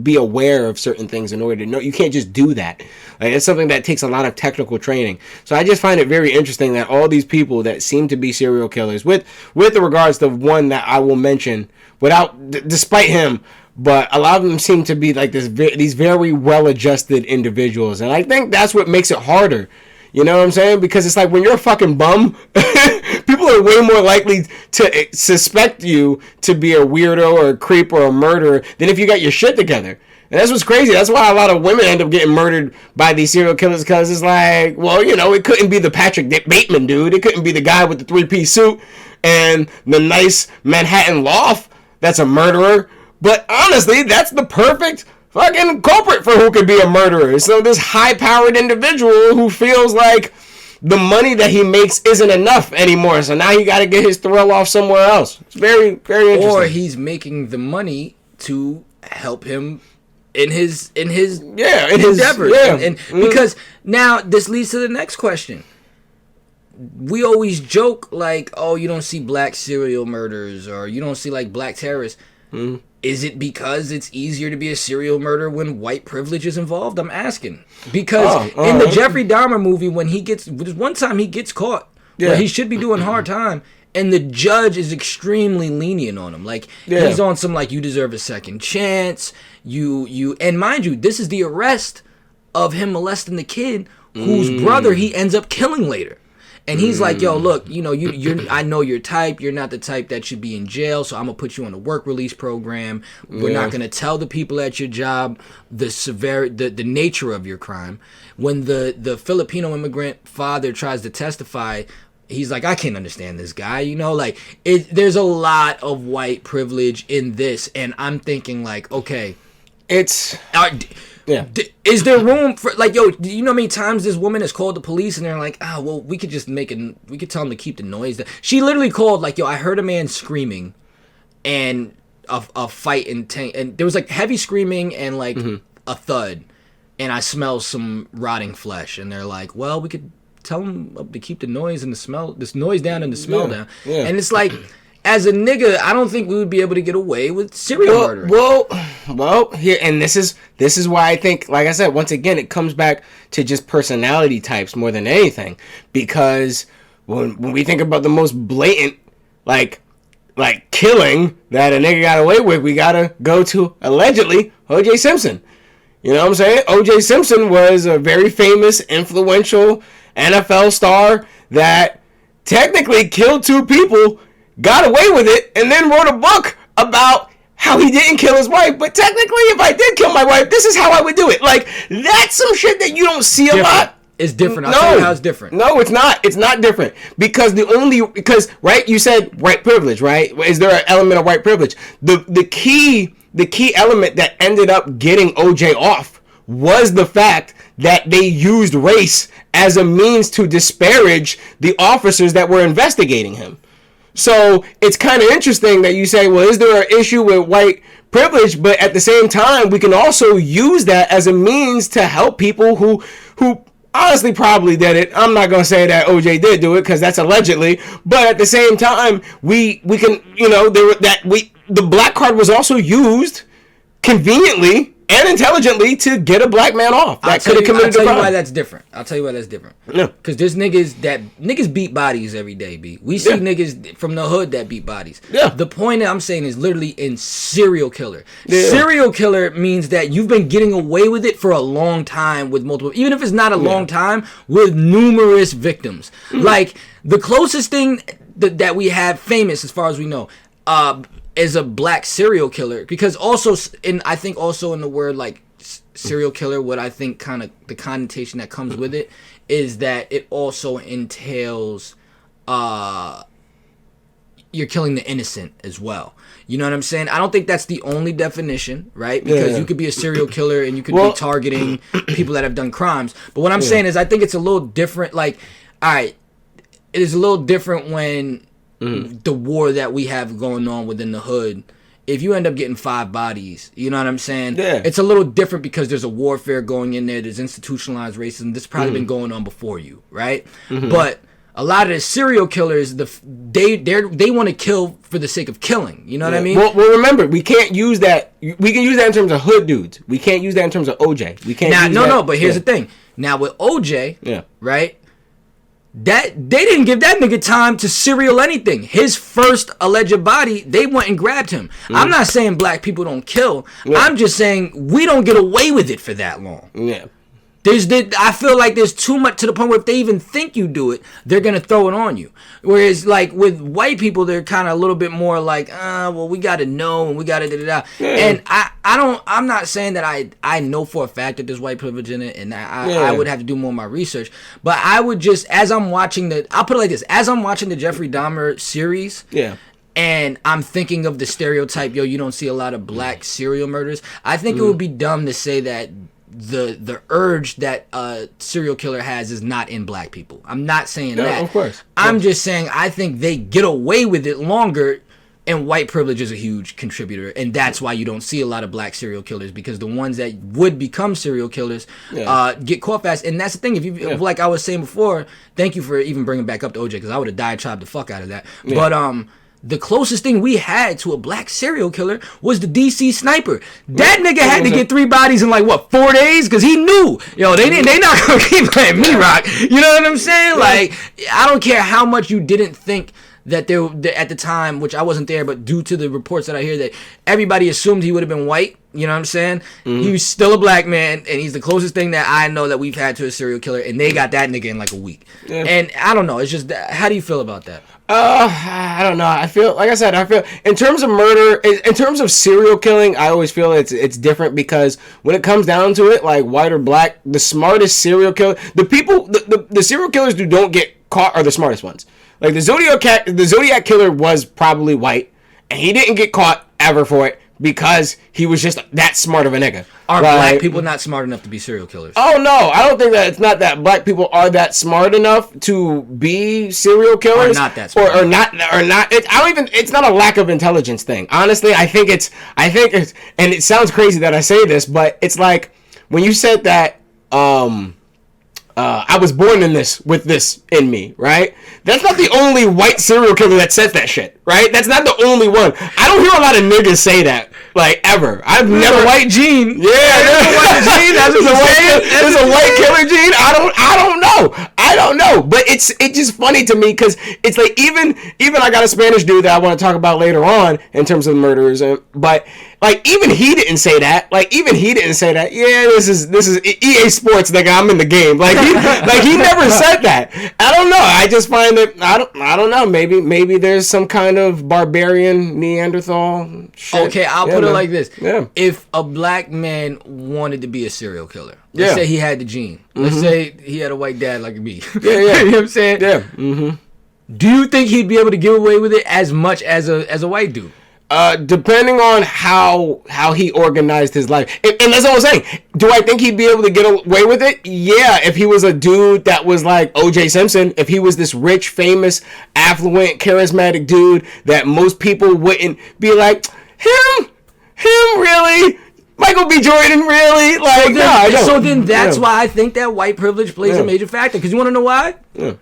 be aware of certain things in order to know. You can't just do that. Like, it's something that takes a lot of technical training. So I just find it very interesting that all these people that seem to be serial killers, with regards to one that I will mention despite him. But a lot of them seem to be like these very well-adjusted individuals. And I think that's what makes it harder. You know what I'm saying? Because it's like when you're a fucking bum, people are way more likely to suspect you to be a weirdo or a creep or a murderer than if you got your shit together. And that's what's crazy. That's why a lot of women end up getting murdered by these serial killers, because it's like, well, it couldn't be the Patrick Bateman dude. It couldn't be the guy with the 3-piece suit and the nice Manhattan loft that's a murderer. But honestly, that's the perfect fucking culprit for who could be a murderer. So this high-powered individual who feels like the money that he makes isn't enough anymore. So now he got to get his thrill off somewhere else. It's very, very interesting. Or he's making the money to help him in his endeavors. And because now this leads to the next question. We always joke like, oh, you don't see black serial murderers or you don't see like black terrorists. Is it because it's easier to be a serial murderer when white privilege is involved? I'm asking. Because in the Jeffrey Dahmer movie, there's one time he gets caught, but he should be doing hard time, and the judge is extremely lenient on him. Like, he's on some, like, you deserve a second chance. And mind you, this is the arrest of him molesting the kid whose brother he ends up killing later. And he's like, yo, look, you're I know your type. You're not the type that should be in jail, so I'm going to put you on a work release program. We're not going to tell the people at your job the nature of your crime. When the Filipino immigrant father tries to testify, he's like, I can't understand this guy. There's a lot of white privilege in this. And I'm thinking like, okay, It's yeah. Is there room for, like, yo, do you know how many times this woman has called the police and they're like, well, we could just we could tell them to keep the noise down. She literally called, like, yo, I heard a man screaming and a fight and there was like heavy screaming and like a thud, and I smell some rotting flesh, and they're like, well, we could tell them to keep the noise and this noise down and the smell down. Yeah. And it's like, as a nigga, I don't think we would be able to get away with serial murder. Well, here, and this is why I think, like I said, once again, it comes back to just personality types more than anything. Because when we think about the most blatant, like killing that a nigga got away with, we gotta go to, allegedly, O.J. Simpson. You know what I'm saying? O.J. Simpson was a very famous, influential NFL star that technically killed 2 people, got away with it, and then wrote a book about how he didn't kill his wife. But technically, if I did kill my wife, this is how I would do it. Like, that's some shit that you don't see a lot. It's different. I'll tell you how it's different. No, it's not. It's not different. Because right, you said white privilege, right? Is there an element of white privilege? The key element that ended up getting OJ off was the fact that they used race as a means to disparage the officers that were investigating him. So it's kind of interesting that you say, well, is there an issue with white privilege? But at the same time, we can also use that as a means to help people who honestly probably did it. I'm not going to say that OJ did do it because that's allegedly. But at the same time, we can, the black card was also used conveniently and intelligently to get a black man off that could have committed a crime. I'll tell you why that's different. Yeah. Because there's niggas beat bodies every day, B. We see niggas from the hood that beat bodies. Yeah. The point that I'm saying is literally in serial killer. Yeah. Serial killer means that you've been getting away with it for a long time with multiple, even if it's not a long time, with numerous victims. Mm-hmm. Like, the closest thing that we have famous, as far as we know, is a black serial killer, because also I think also in the word like serial killer, what I think kind of the connotation that comes with it is that it also entails you're killing the innocent as well. You know what I'm saying? I don't think that's the only definition, right? Because you could be a serial killer and you could be targeting people that have done crimes. But what I'm saying is I think it's a little different. Like, all right, it is a little different when the war that we have going on within the hood, if you end up getting 5 bodies, you know what I'm saying? Yeah. It's a little different because there's a warfare going in there. There's institutionalized racism. This has probably been going on before you, right? Mm-hmm. But a lot of the serial killers, they want to kill for the sake of killing. You know what I mean? Well, remember, we can't use that. We can use that in terms of hood dudes. We can't use that in terms of OJ. We can't. But here's the thing. Now with OJ, right? That they didn't give that nigga time to serial anything. His first alleged body, they went and grabbed him. I'm not saying black people don't kill. I'm just saying we don't get away with it for that long. Yeah. I feel like there's too much to the point where if they even think you do it, they're gonna throw it on you. Whereas like with white people, they're kind of a little bit more like, well, we gotta know and we gotta da. And I'm not saying that I know for a fact that there's white privilege in it, and I would have to do more of my research. But I would just, as I'm watching I'll put it like this: as I'm watching the Jeffrey Dahmer series, and I'm thinking of the stereotype, you don't see a lot of black serial murders. I think it would be dumb to say that the urge that a serial killer has is not in black people. I'm not saying that. Of course. I'm just saying I think they get away with it longer, and white privilege is a huge contributor, and that's why you don't see a lot of black serial killers, because the ones that would become serial killers get caught fast. And that's the thing. If you like I was saying before, thank you for even bringing back up to OJ, because I would have diatribed the fuck out of that. But the closest thing we had to a black serial killer was the DC sniper. That nigga had to get 3 bodies in 4 days, because he knew, they not gonna keep letting me rock. You know what I'm saying? Like, I don't care how much you didn't think that they at the time, which I wasn't there, but due to the reports that I hear, that everybody assumed he would have been white. You know what I'm saying? He was still a black man, and he's the closest thing that I know that we've had to a serial killer, and they got that nigga in a week. And I don't know. It's just, how do you feel about that? I don't know. I feel in terms of murder, in terms of serial killing, I always feel it's different, because when it comes down to it, like white or black, the smartest serial killer, the serial killers who don't get caught are the smartest ones. Like the Zodiac killer was probably white, and he didn't get caught ever for it because he was just that smart of a nigga. Are black people not smart enough to be serial killers? Oh no, I don't think that it's not that black people are that smart enough to be serial killers. Or not that smart. Or not. It's not a lack of intelligence thing. Honestly, I think it's, and it sounds crazy that I say this, but it's like when you said that, I was born with this in me, right? That's not the only white serial killer that says that shit, right? That's not the only one. I don't hear a lot of niggas say that, like, ever. I've never... white gene. Yeah, there's a white gene. There's a white killer gene. I don't know. But it's just funny to me because it's like even I got a Spanish dude that I want to talk about later on in terms of murderers, but like even he didn't say that. Yeah, this is EA Sports, nigga. I'm in the game. Like he never said that. I don't know. I just find that I don't know. Maybe there's some kind of barbarian Neanderthal shit. Okay, I'll put it like this. Yeah. If a black man wanted to be a serial killer, let's say he had the gene. Let's say he had a white dad like me. Yeah. You know what I'm saying? Yeah. Mm-hmm. Do you think he'd be able to get away with it as much as a white dude? Depending on how he organized his life. And that's what I'm saying. Do I think he'd be able to get away with it? Yeah, if he was a dude that was like O.J. Simpson, if he was this rich, famous, affluent, charismatic dude that most people wouldn't be like, him really? Michael B. Jordan, really? Like, so then that's why I think that white privilege plays a major factor. Because you want to know why? Yeah.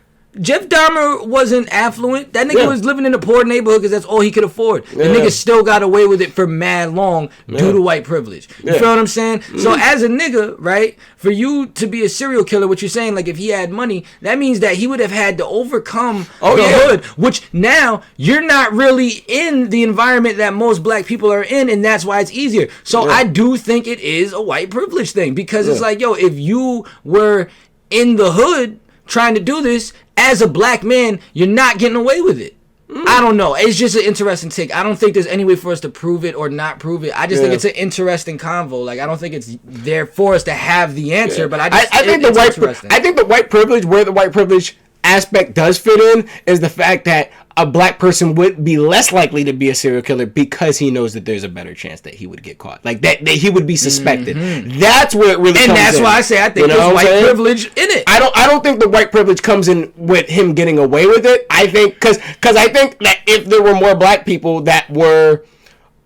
Jeff Dahmer wasn't affluent. That nigga was living in a poor neighborhood because that's all he could afford. The nigga still got away with it for mad long due to white privilege. You feel what I'm saying? Mm-hmm. So as a nigga, right, for you to be a serial killer, what you're saying, like if he had money, that means that he would have had to overcome the hood, which now you're not really in the environment that most black people are in, and that's why it's easier. So I do think it is a white privilege thing because it's like, yo, if you were in the hood trying to do this, as a black man, you're not getting away with it. I don't know. It's just an interesting take. I don't think there's any way for us to prove it or not prove it. I just think it's an interesting convo. Like I don't think it's there for us to have the answer. But I think the white privilege, where the white privilege aspect does fit in, is the fact that a black person would be less likely to be a serial killer because he knows that there's a better chance that he would get caught, like that he would be suspected. Mm-hmm. That's where it really comes in. And that's why I say I think there's white privilege in it. I don't think the white privilege comes in with him getting away with it. I think because I think that if there were more black people that were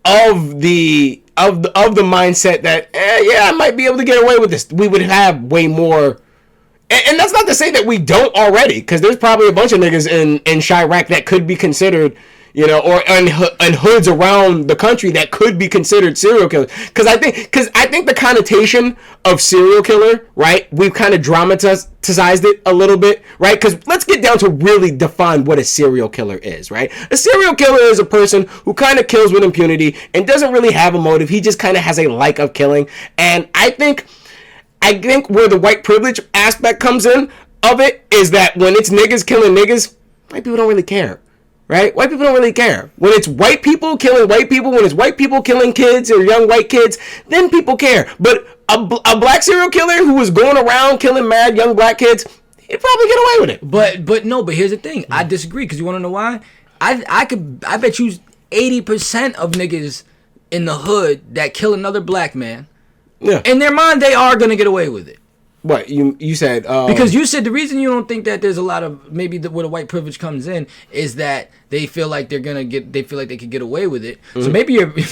of the mindset that I might be able to get away with this, we would have way more. And that's not to say that we don't already, because there's probably a bunch of niggas in Chirac that could be considered, or in hoods around the country that could be considered serial killers. Because I think the connotation of serial killer, right? We've kind of dramatized it a little bit, right? Because let's get down to really define what a serial killer is, right? A serial killer is a person who kind of kills with impunity and doesn't really have a motive. He just kind of has a like of killing, and I think where the white privilege aspect comes in of it is that when it's niggas killing niggas, white people don't really care, right? White people don't really care. When it's white people killing white people, when it's white people killing kids or young white kids, then people care. But a black serial killer who was going around killing mad young black kids, he'd probably get away with it. But here's the thing. I disagree, because you want to know why? I bet you 80% of niggas in the hood that kill another black man, in their mind, they are going to get away with it. What you said? Because you said the reason you don't think that there's a lot of where the white privilege comes in is that they feel like they could get away with it. Mm-hmm. So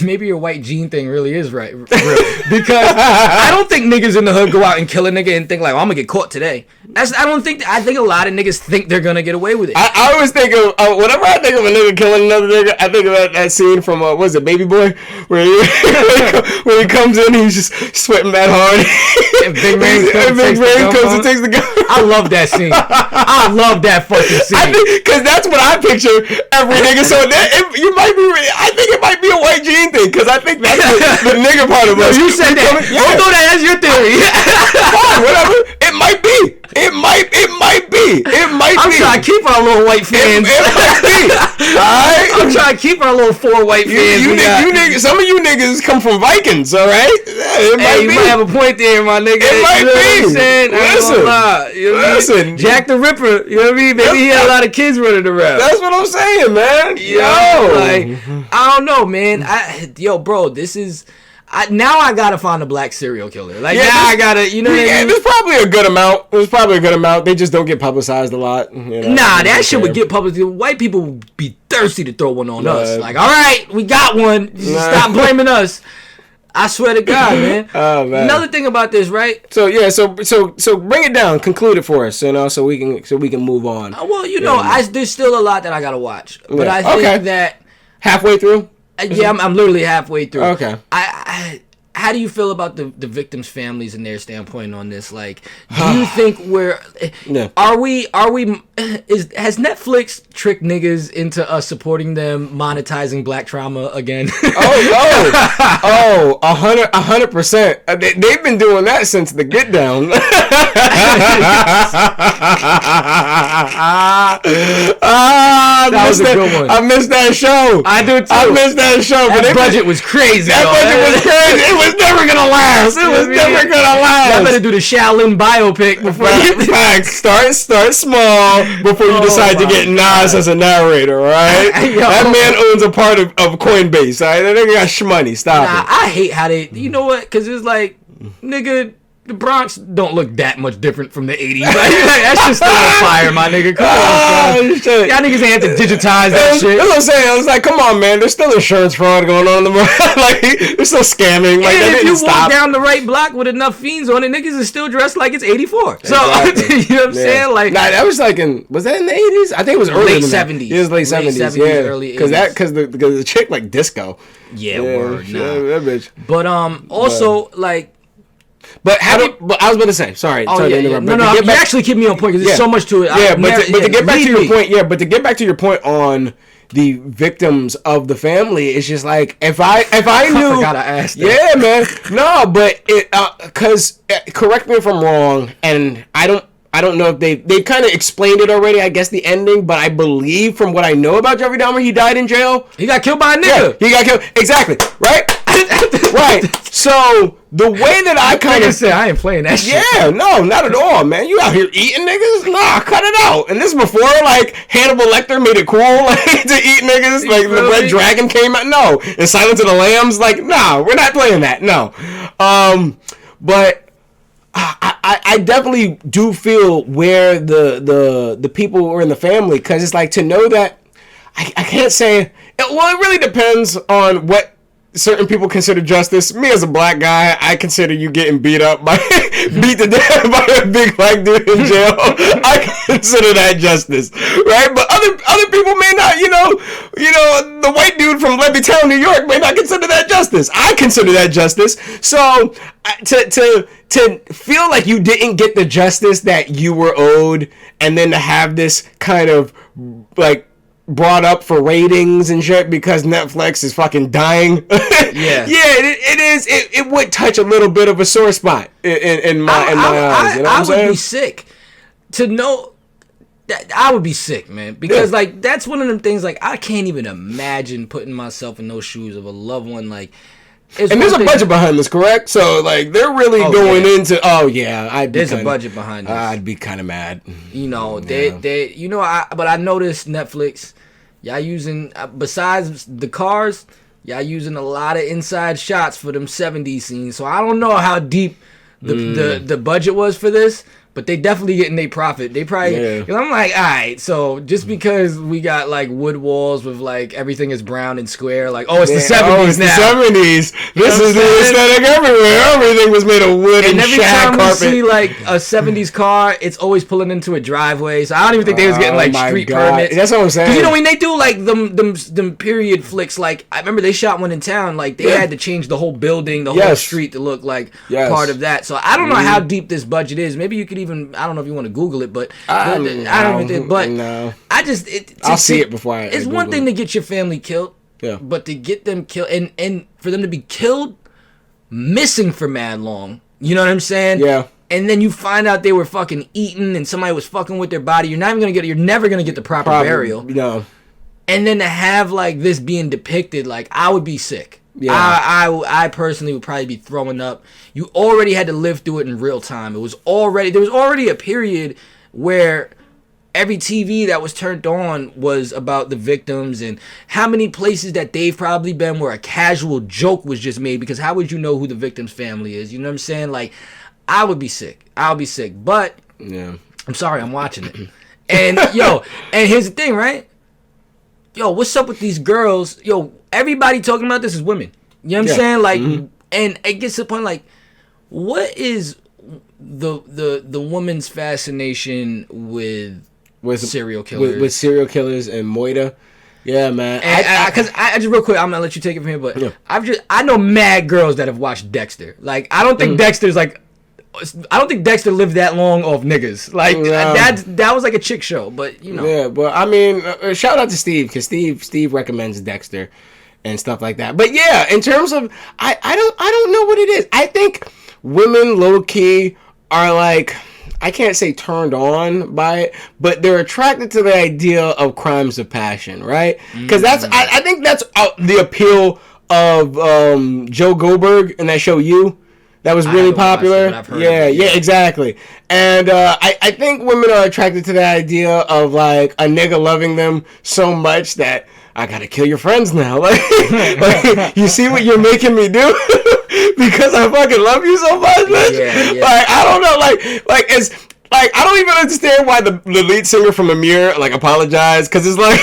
maybe your white gene thing really is right. Because I don't think niggas in the hood go out and kill a nigga and think like, I'm gonna get caught today. I think a lot of niggas think they're gonna get away with it. I always think of whenever I think of a nigga killing another nigga, I think of that scene from what is it, Baby Boy, where he comes in, he's just sweating that hard. And Big Rain comes and takes the gun. I love that scene. I love that fucking scene. I think because that's what I picture every nigga. So I think it might be a white gene thing, because I think that's the nigga part of us. You said that. Don't throw that as your theory. Fine, whatever. It might be. It might be. I'm trying to keep our little white fans. It might be. All right. I'm trying to keep our little 4 white fans. You niggas, some of you niggas come from Vikings, all right? It might you be. might have a point there, my nigga. It might know be. What I'm saying? Listen. Jack the Ripper. You know what I mean? Maybe he had a lot of kids running around. That's what I'm saying, man. Like, I don't know, man. Bro, this is. Now I gotta find a black serial killer. Like, now I gotta, you know what I mean? There's probably a good amount. They just don't get publicized a lot. You know, that shit would get publicized. White people would be thirsty to throw one on us. Like, all right, we got one. Stop blaming us. I swear to God, man. Oh, man. Another thing about this, right? So bring it down, conclude it for us, so we can move on. There's still a lot that I gotta watch, but I think that halfway through. I'm literally halfway through. Okay. How do you feel about the victims' families and their standpoint on this? Like, do you think has Netflix tricked niggas into us supporting them monetizing black trauma again? 100%. They've been doing that since the Get Down. That was a good one. I missed that show. I do too. I missed that show. That budget was crazy. That budget was crazy. It was never gonna last. Y'all better do the Shaolin biopic before you. Facts. Start small before you decide to get Nas as a narrator. All right. That man owns a part of Coinbase. All right. That nigga got shmoney. Stop it. I hate how they. You know what? Because it's like, nigga. The Bronx don't look that much different from the 80s. Like, that's just still on fire, my nigga. Come on, son. Y'all niggas ain't have to digitize that shit. That's what I'm saying. I was like, come on, man. There's still insurance fraud going on in the market. Like, they're still scamming. Like, and if you walk down the right block with enough fiends on it, niggas is still dressed like it's 84. Exactly. So, you know what I'm saying? Like, that was like was that in the 80s? I think it was early late 70s. It was late 70s, yeah. Early 80s. Because the chick like disco. Yeah, word. Nah. That bitch. But, also, like, But I was about to say, sorry to interrupt. No, you actually keep me on point because there's so much to it. But to get back to your point, but to get back to your point on the victims of the family, it's just like if I knew, I forgot I asked that. Yeah, man. No, but because correct me if I'm wrong, and I don't know if they kind of explained it already. I guess the ending, but I believe from what I know about Jeffrey Dahmer, he died in jail. He got killed by a nigga. Yeah, he got killed. Exactly. Right. Right. So the way that I kind of said, I ain't playing that shit. Yeah, no, not at all, man. You out here eating niggas? Nah, cut it out. And this before like Hannibal Lecter made it cool like to eat niggas. Like the Red Dragon came out. No, and Silence of the Lambs. Like, nah, we're not playing that. No. But I definitely do feel where the people were in the family, because it's like to know that I can't say. Well, it really depends on what certain people consider justice. Me as a black guy, I consider you getting beat to death by a big black dude in jail. I consider that justice, right? But other people may not. You know, the white dude from Levittown, New York, may not consider that justice. I consider that justice. So to feel like you didn't get the justice that you were owed, and then to have this kind of like brought up for ratings and shit because Netflix is fucking dying. It is. It would touch a little bit of a sore spot in my eyes. You know what I'm saying? I would be sick to know. I would be sick, man, because like that's one of them things. Like I can't even imagine putting myself in those shoes of a loved one. Like, and there's a budget behind this, correct? So like they're really going into. Oh yeah, there's a budget behind this. I'd be kind of mad. You know, they but I noticed Netflix. Y'all using, besides the cars, y'all using a lot of inside shots for them 70s scenes. So I don't know how deep the budget was for this, but they definitely getting their profit. They probably, I'm like, all right, so just because we got like wood walls with like everything is brown and square, like, oh, it's the 70s now. The 70s. This is the aesthetic everywhere. Everything was made of wood and every shag time carpet. we see like a 70s car, it's always pulling into a driveway. So I don't even think they was getting like street permits. That's what I'm saying. 'Cause you know when they do like them period flicks, like I remember they shot one in town, like they had to change the whole building, the whole street to look like part of that. So I don't know how deep this budget is. Maybe you could even, I don't know if you want to Google it, but I just I'll see it before it's one thing to get your family killed, but to get them killed and for them to be killed missing for mad long, you know what I'm saying? and then you find out they were fucking eaten and somebody was fucking with their body, you're never gonna get the proper burial. No. And then to have like this being depicted, like I would be sick. Yeah. I personally would probably be throwing up. You already had to live through it in real time. There was already a period where every TV that was turned on was about the victims, and how many places that they've probably been where a casual joke was just made, because how would you know who the victim's family is? You know what I'm saying? Like, I would be sick. But yeah, I'm sorry, I'm watching it. And and here's the thing, right? Yo, what's up with these girls? Yo, everybody talking about this is women. You know what I'm saying? Like, and it gets to the point, like, what is the woman's fascination with serial killers? With serial killers and Moida? Yeah, man. Because I just real quick, I'm gonna let you take it from here, but I know mad girls that have watched Dexter. Like, I don't think Dexter's like. I don't think Dexter lived that long off niggas. Like, that was like a chick show, but you know. Yeah, but I mean, shout out to Steve, because Steve recommends Dexter and stuff like that. But yeah, in terms of, I don't know what it is. I think women low key are like, I can't say turned on by it, but they're attracted to the idea of crimes of passion, right? Because I think that's the appeal of Joe Goldberg in that show You. That was really popular. Yeah, exactly. And I think women are attracted to the idea of like a nigga loving them so much that I gotta kill your friends now. Like you see what you're making me do because I fucking love you so much, bitch. Yeah. Like, I don't know, like it's. Like, I don't even understand why the lead singer from Amir, like, apologized, because it's like,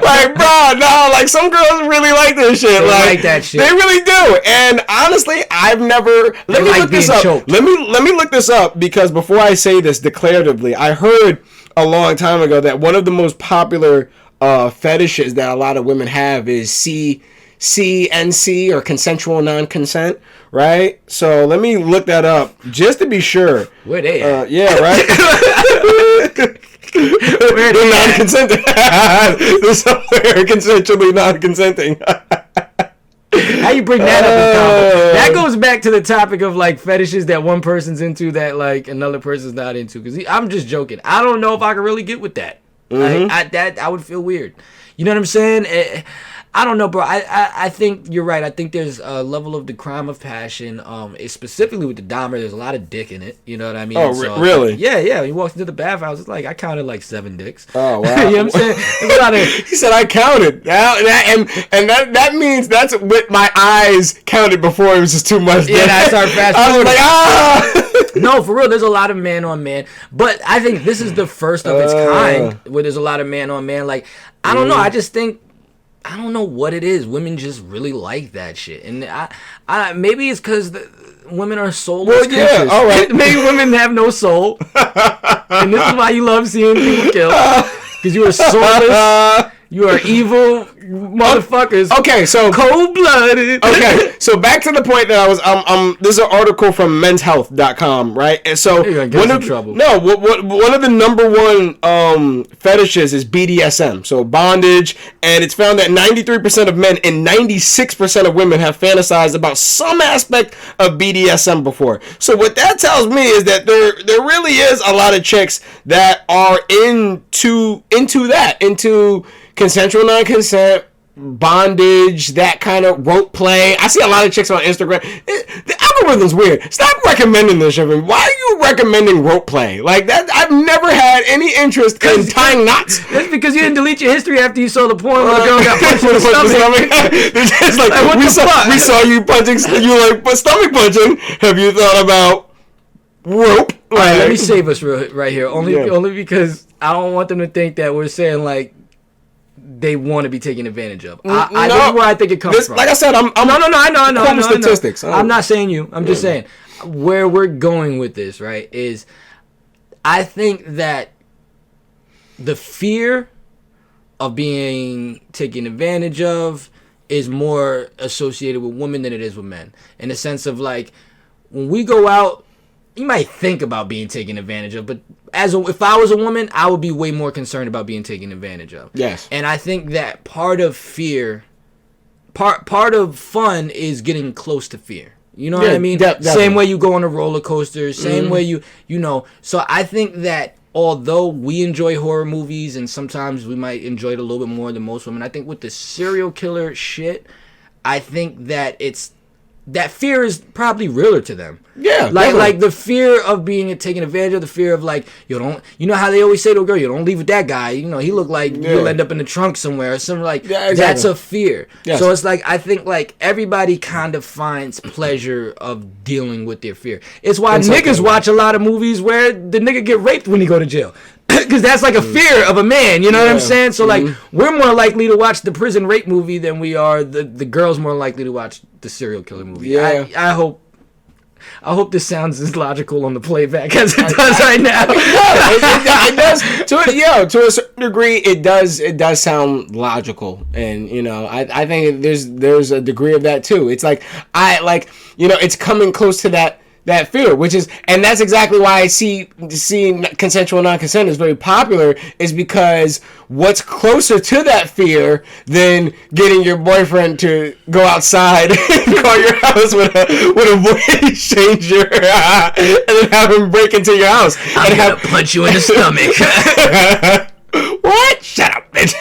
like, bro, no, like, some girls really like this shit. They like that shit. They really do. And honestly, I've never, let me look this up. Let me look this up, because before I say this declaratively, I heard a long time ago that one of the most popular fetishes that a lot of women have is CNC, or consensual non-consent, right? So let me look that up just to be sure. Where they at? Yeah, right? Where they non-consenting. They're somewhere consensually non-consenting. How you bring that up? That goes back to the topic of like fetishes that one person's into that like another person's not into. Because I'm just joking. I don't know if I can really get with that. Like, I would feel weird. You know what I'm saying? I don't know, bro. I think you're right. I think there's a level of the crime of passion. Specifically with the Dahmer, there's a lot of dick in it. You know what I mean? Oh, so, really? Yeah. He walks into the bathhouse. It's like I counted like 7 dicks. Oh, wow. You know what I'm saying? There's a lot of... He said I counted. That means that's what my eyes counted before. It was just too much. Yeah, I started fast forwarding. I was like, No, for real. There's a lot of man on man, but I think this is the first of its kind where there's a lot of man on man. Like, I don't know. I just think. I don't know what it is. Women just really like that shit, and I maybe it's because women are soulless creatures. Yeah, all right. Maybe women have no soul, and this is why you love seeing people kill, because you are soulless. You are evil motherfuckers. Okay, so cold-blooded. Okay, so back to the point that I was. This is an article from menshealth.com, right? And so you're gonna get in trouble. No, one of the number one fetishes is BDSM, so bondage, and it's found that 93% of men and 96% of women have fantasized about some aspect of BDSM before. So what that tells me is that there really is a lot of chicks that are into consensual non-consent, bondage, that kind of rope play. I see a lot of chicks on Instagram. The algorithm's weird. Stop recommending this shit. Why are you recommending rope play? Like that, I've never had any interest in tying knots. That's because you didn't delete your history after you saw the porn where the girl got punched in the stomach. It's like we saw you punching. You were like, but stomach punching. Have you thought about rope? Like, let me save us right here. Only because I don't want them to think that we're saying like they want to be taken advantage of. This is where I think it comes from. Like I said, I'm I know statistics. I'm not saying you. I'm just saying where we're going with this, right? Is I think that the fear of being taken advantage of is more associated with women than it is with men. In the sense of like when we go out, you might think about being taken advantage of, but if I was a woman, I would be way more concerned about being taken advantage of. Yes. And I think that part of fear, part of fun is getting close to fear. You know what I mean? Definitely. Same way you go on a roller coaster. Same way you know. So I think that although we enjoy horror movies and sometimes we might enjoy it a little bit more than most women, I think with the serial killer shit, I think that that fear is probably realer to them. Yeah, like the fear of being taken advantage of, the fear of like you know how they always say to a girl, you don't leave with that guy. You know, he look like you'll end up in the trunk somewhere or something like. Yeah, exactly. That's a fear. Yes. So it's like I think like everybody kind of finds pleasure of dealing with their fear. It's why niggas watch a lot of movies where the nigga get raped when he go to jail. Because that's like a fear of a man, you know what I'm saying? So like we're more likely to watch the prison rape movie than we are the girls more likely to watch the serial killer movie. Yeah. I hope this sounds as logical on the playback as it does right now. It does. To a certain degree, it does sound logical, and you know, I think there's a degree of that too. It's like it's coming close to that fear, which is, and that's exactly why I see consensual non-consent is very popular, is because what's closer to that fear than getting your boyfriend to go outside and call your house with a voice changer and then have him break into your house and punch you in the stomach. What? Shut up, bitch.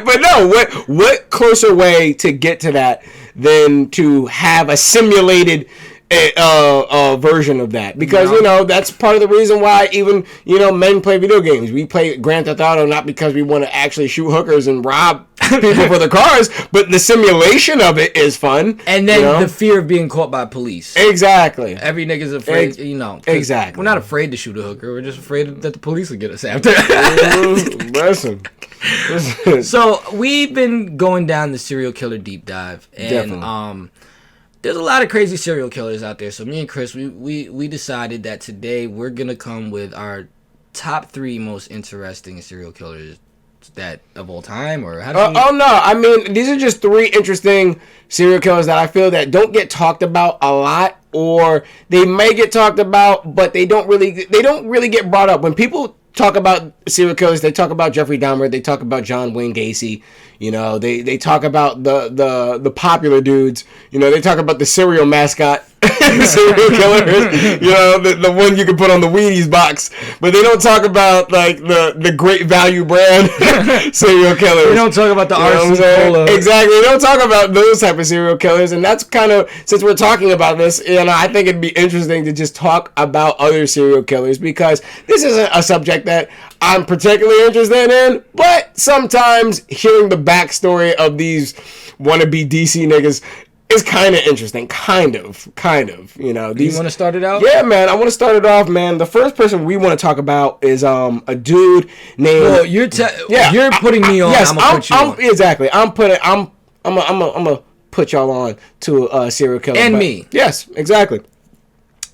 But no, what closer way to get to that than to have a simulated version of that, because that's part of the reason why even men play video games. We play Grand Theft Auto not because we want to actually shoot hookers and rob people for the cars, but the simulation of it is fun. And then the fear of being caught by police. Exactly. Every nigga's afraid. Exactly. We're not afraid to shoot a hooker. We're just afraid that the police will get us after. Listen. So we've been going down the serial killer deep dive, and definitely. There's a lot of crazy serial killers out there. So me and Chris, we decided that today we're gonna come with our top 3 most interesting serial killers that of all time, or how do you... Oh no, I mean these are just 3 interesting serial killers that I feel that don't get talked about a lot, or they may get talked about, but they don't really get brought up. When people talk about serial killers, they talk about Jeffrey Dahmer, they talk about John Wayne Gacy. They talk about the popular dudes. They talk about the cereal mascot serial killers. The one you can put on the Wheaties box. But they don't talk about like the Great Value brand serial killers. They don't talk about the RC Cola. Exactly. They don't talk about those type of serial killers. And that's kind of, since we're talking about this, I think it'd be interesting to just talk about other serial killers, because this isn't a subject that I'm particularly interested in, but sometimes hearing the backstory of these wannabe DC niggas is kind of interesting. Kind of. Do you want to start it out? Yeah, man. I want to start it off, man. The first person we want to talk about is a dude named... Well, you're putting me on. Yes, I'm gonna put you on. Exactly. I'm gonna put y'all on to a serial killer. And me. Yes, exactly.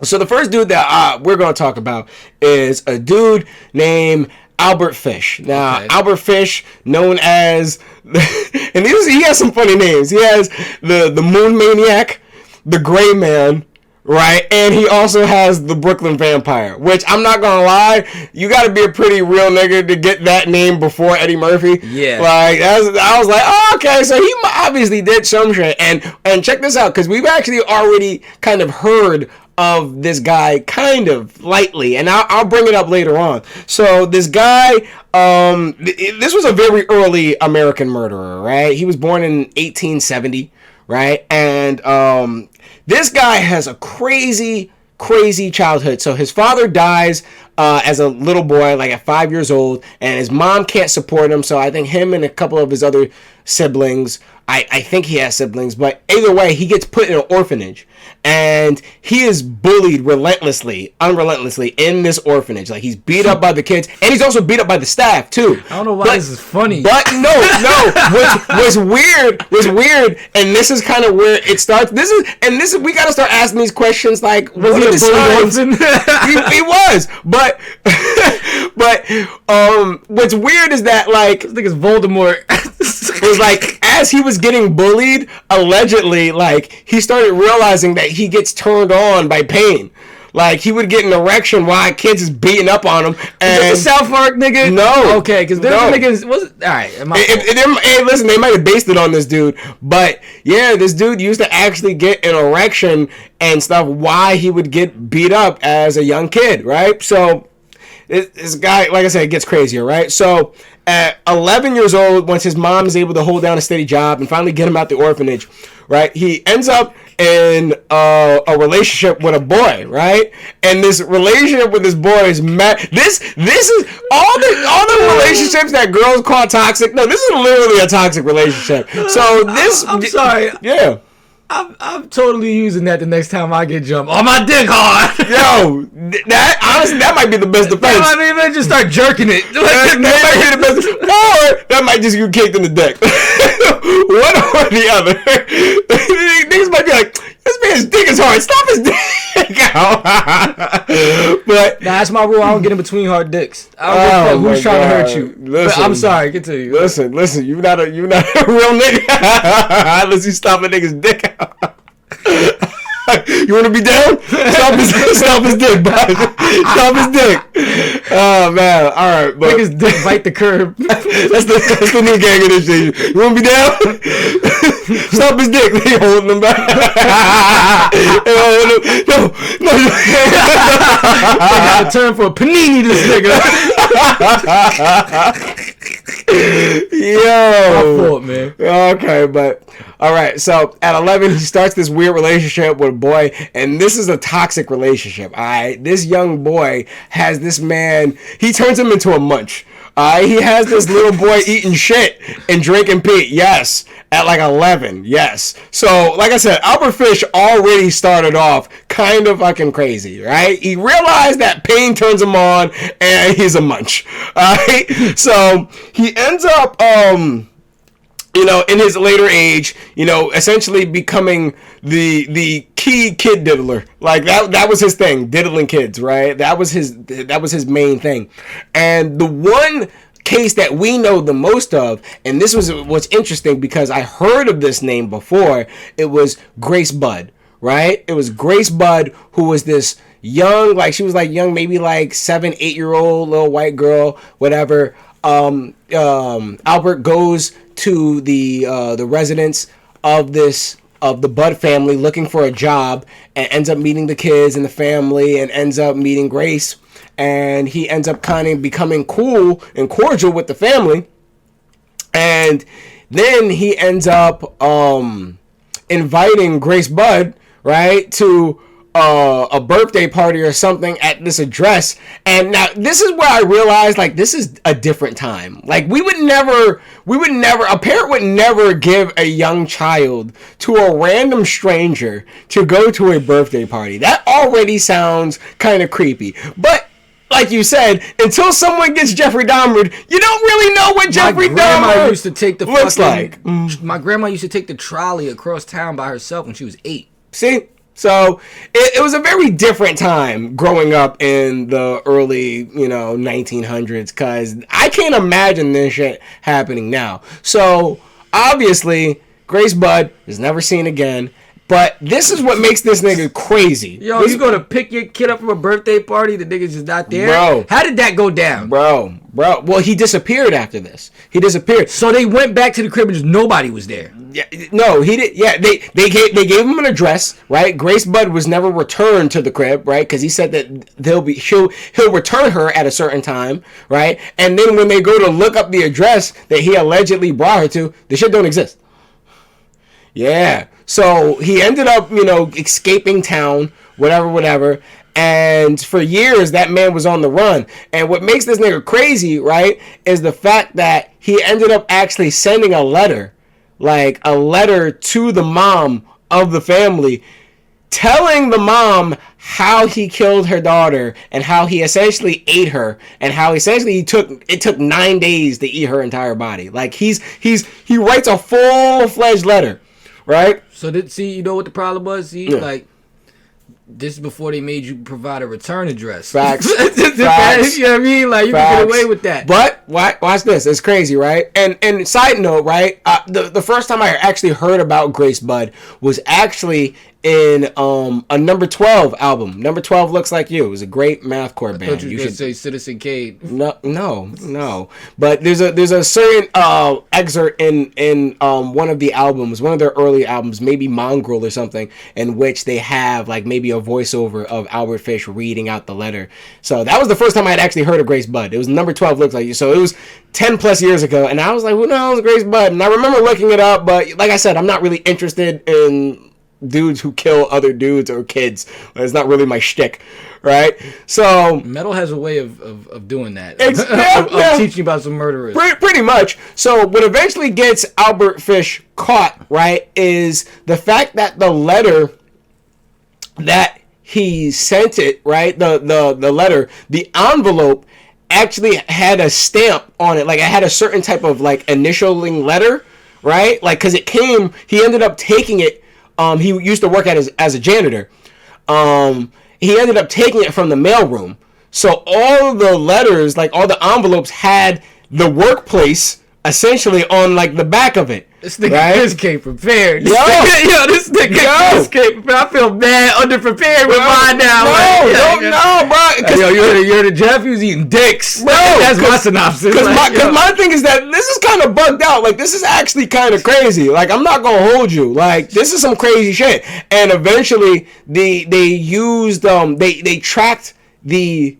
So the first dude that we're going to talk about is a dude named Albert Fish. Now, okay. Albert Fish, known as, and he has some funny names. He has the Moon Maniac, the Gray Man, right? And he also has the Brooklyn Vampire, which I'm not going to lie, you got to be a pretty real nigga to get that name before Eddie Murphy. Yeah. I was like, oh, okay, so he obviously did some shit. And check this out, because we've actually already kind of heard of this guy kind of lightly, and I'll bring it up later on. So this guy, this was a very early American murderer, right? He was born in 1870, right? And this guy has a crazy childhood. So his father dies as a little boy, like at 5 years old, and his mom can't support him. So I think him and a couple of his other siblings, I think he has siblings, but either way, he gets put in an orphanage, and he is bullied unrelentlessly in this orphanage. Like, he's beat up by the kids, and he's also beat up by the staff too. I don't know why this is funny. But no. What's weird, and this is kind of where it starts. This is we gotta start asking these questions. Like, was he a bully orphan? He was, but what's weird is that, like, this nigga's Voldemort. It was like, as he was getting bullied, allegedly, like, he started realizing that he gets turned on by pain. Like, he would get an erection while kids is beating up on him. And is this the South Park nigga? No. Okay, because there's niggas. Alright. Hey, listen, they might have based it on this dude. But, yeah, this dude used to actually get an erection and stuff while he would get beat up as a young kid, right? So, this guy, like I said, it gets crazier, right? So, at 11 years old, once his mom is able to hold down a steady job and finally get him out the orphanage, right? He ends up in a relationship with a boy, right? And this relationship with this boy is this is all the relationships that girls call toxic. No, this is literally a toxic relationship. So this, I'm sorry. Yeah. I'm totally using that the next time I get jumped. Oh, my dick hard. Yo, that honestly, that might be the best defense. I mean, let's just start jerking it. That might be the best, or that might just get kicked in the dick. One or the other. Niggas might be like, this man's dick is hard. Stop his dick out. But that's my rule. I don't get in between hard dicks. I don't give a fuck who's trying to hurt you. Listen, I'm sorry. Continue. Listen. You're not a real nigga unless you stop a nigga's dick out. You want to be down? Stop his dick, bud. Stop his dick. Oh man! All right, but nigga's dick bite the curb. that's the new gang initiation. You want to be down? Stop his dick. They holding him back. No. I got to turn for a panini. This nigga. Yo. My fault, man. Okay, but all right. So at 11, he starts this weird relationship with a boy, and this is a toxic relationship. All right, this young boy has this man. He turns him into a munch. He has this little boy eating shit and drinking pee. Yes, at like 11. Yes. So, like I said, Albert Fish already started off kind of fucking crazy, right? He realized that pain turns him on, and he's a munch. All right. So he ends up, in his later age, essentially becoming the key kid diddler. Like that was his thing, diddling kids, right? That was his main thing. And the one case that we know the most of, and this was what's interesting because I heard of this name before, it was Grace Budd, right? It was Grace Budd, who was this young, like she was like young, maybe like 7-8-year-old little white girl, whatever. Albert goes to the residence of the Budd family looking for a job and ends up meeting the kids and the family and ends up meeting Grace, and he ends up kind of becoming cool and cordial with the family, and then he ends up inviting Grace Budd, right, to a birthday party or something at this address. And now this is where I realized, like, this is a different time. Like, a parent would never give a young child to a random stranger to go to a birthday party. That already sounds kind of creepy. But like you said, until someone gets Jeffrey Dahmer, you don't really know what Jeffrey Dahmer used to take the looks like. My grandma used to take the trolley across town by herself when she was 8. See? So it was a very different time growing up in the early, 1900s, because I can't imagine this shit happening now. So obviously, Grace Budd is never seen again. But this is what makes this nigga crazy. Yo, you go to pick your kid up from a birthday party, the nigga's just not there? Bro. How did that go down? Bro. Well, he disappeared after this. He disappeared. So they went back to the crib and just nobody was there. Yeah, no, he did. Yeah, they gave him an address, right? Grace Budd was never returned to the crib, right? Because he said that he'll return her at a certain time, right? And then when they go to look up the address that he allegedly brought her to, the shit don't exist. Yeah. So he ended up, escaping town, whatever. And for years, that man was on the run. And what makes this nigga crazy, right, is the fact that he ended up actually sending a letter to the mom of the family, telling the mom how he killed her daughter and how he essentially ate her and how essentially it took 9 days to eat her entire body. Like he writes a full-fledged letter. Right? So you know what the problem was? Like, this is before they made you provide a return address. Facts. Facts. You know what I mean? Like, you can get away with that. But watch this. It's crazy, right? And side note, right? The first time I actually heard about Grace Budd was actually in a Number 12 album. Number 12 Looks Like You. It was a great mathcore band. I thought you should say Citizen Kane. No. But there's a certain excerpt in one of the albums, one of their early albums, maybe Mongrel or something, in which they have like maybe a voiceover of Albert Fish reading out the letter. So that was the first time I had actually heard of Grace Budd. It was Number 12 Looks Like You. So it was 10 plus years ago, and I was like, who the hell is Grace Budd? And I remember looking it up, but like I said, I'm not really interested in dudes who kill other dudes or kids. It's not really my shtick, right? So metal has a way of doing that. of teaching about some murderers. Pretty much. So what eventually gets Albert Fish caught, right, is the fact that the letter that he sent it, right, the letter, the envelope actually had a stamp on it. Like it had a certain type of like initialing letter, right? Like, because it came, he ended up taking it. He used to work as a janitor. He ended up taking it from the mailroom. So all the letters, like all the envelopes, had the workplace essentially on like the back of it. This nigga just came prepared. This nigga just came prepared. I feel bad, underprepared with mine now. No, bro. Yo, you heard of Jeff? He was eating dicks. Bro, that's my synopsis. Because my thing is that this is kind of bugged out. Like, this is actually kind of crazy. Like, I'm not going to hold you. Like, this is some crazy shit. And eventually, they used, they tracked the,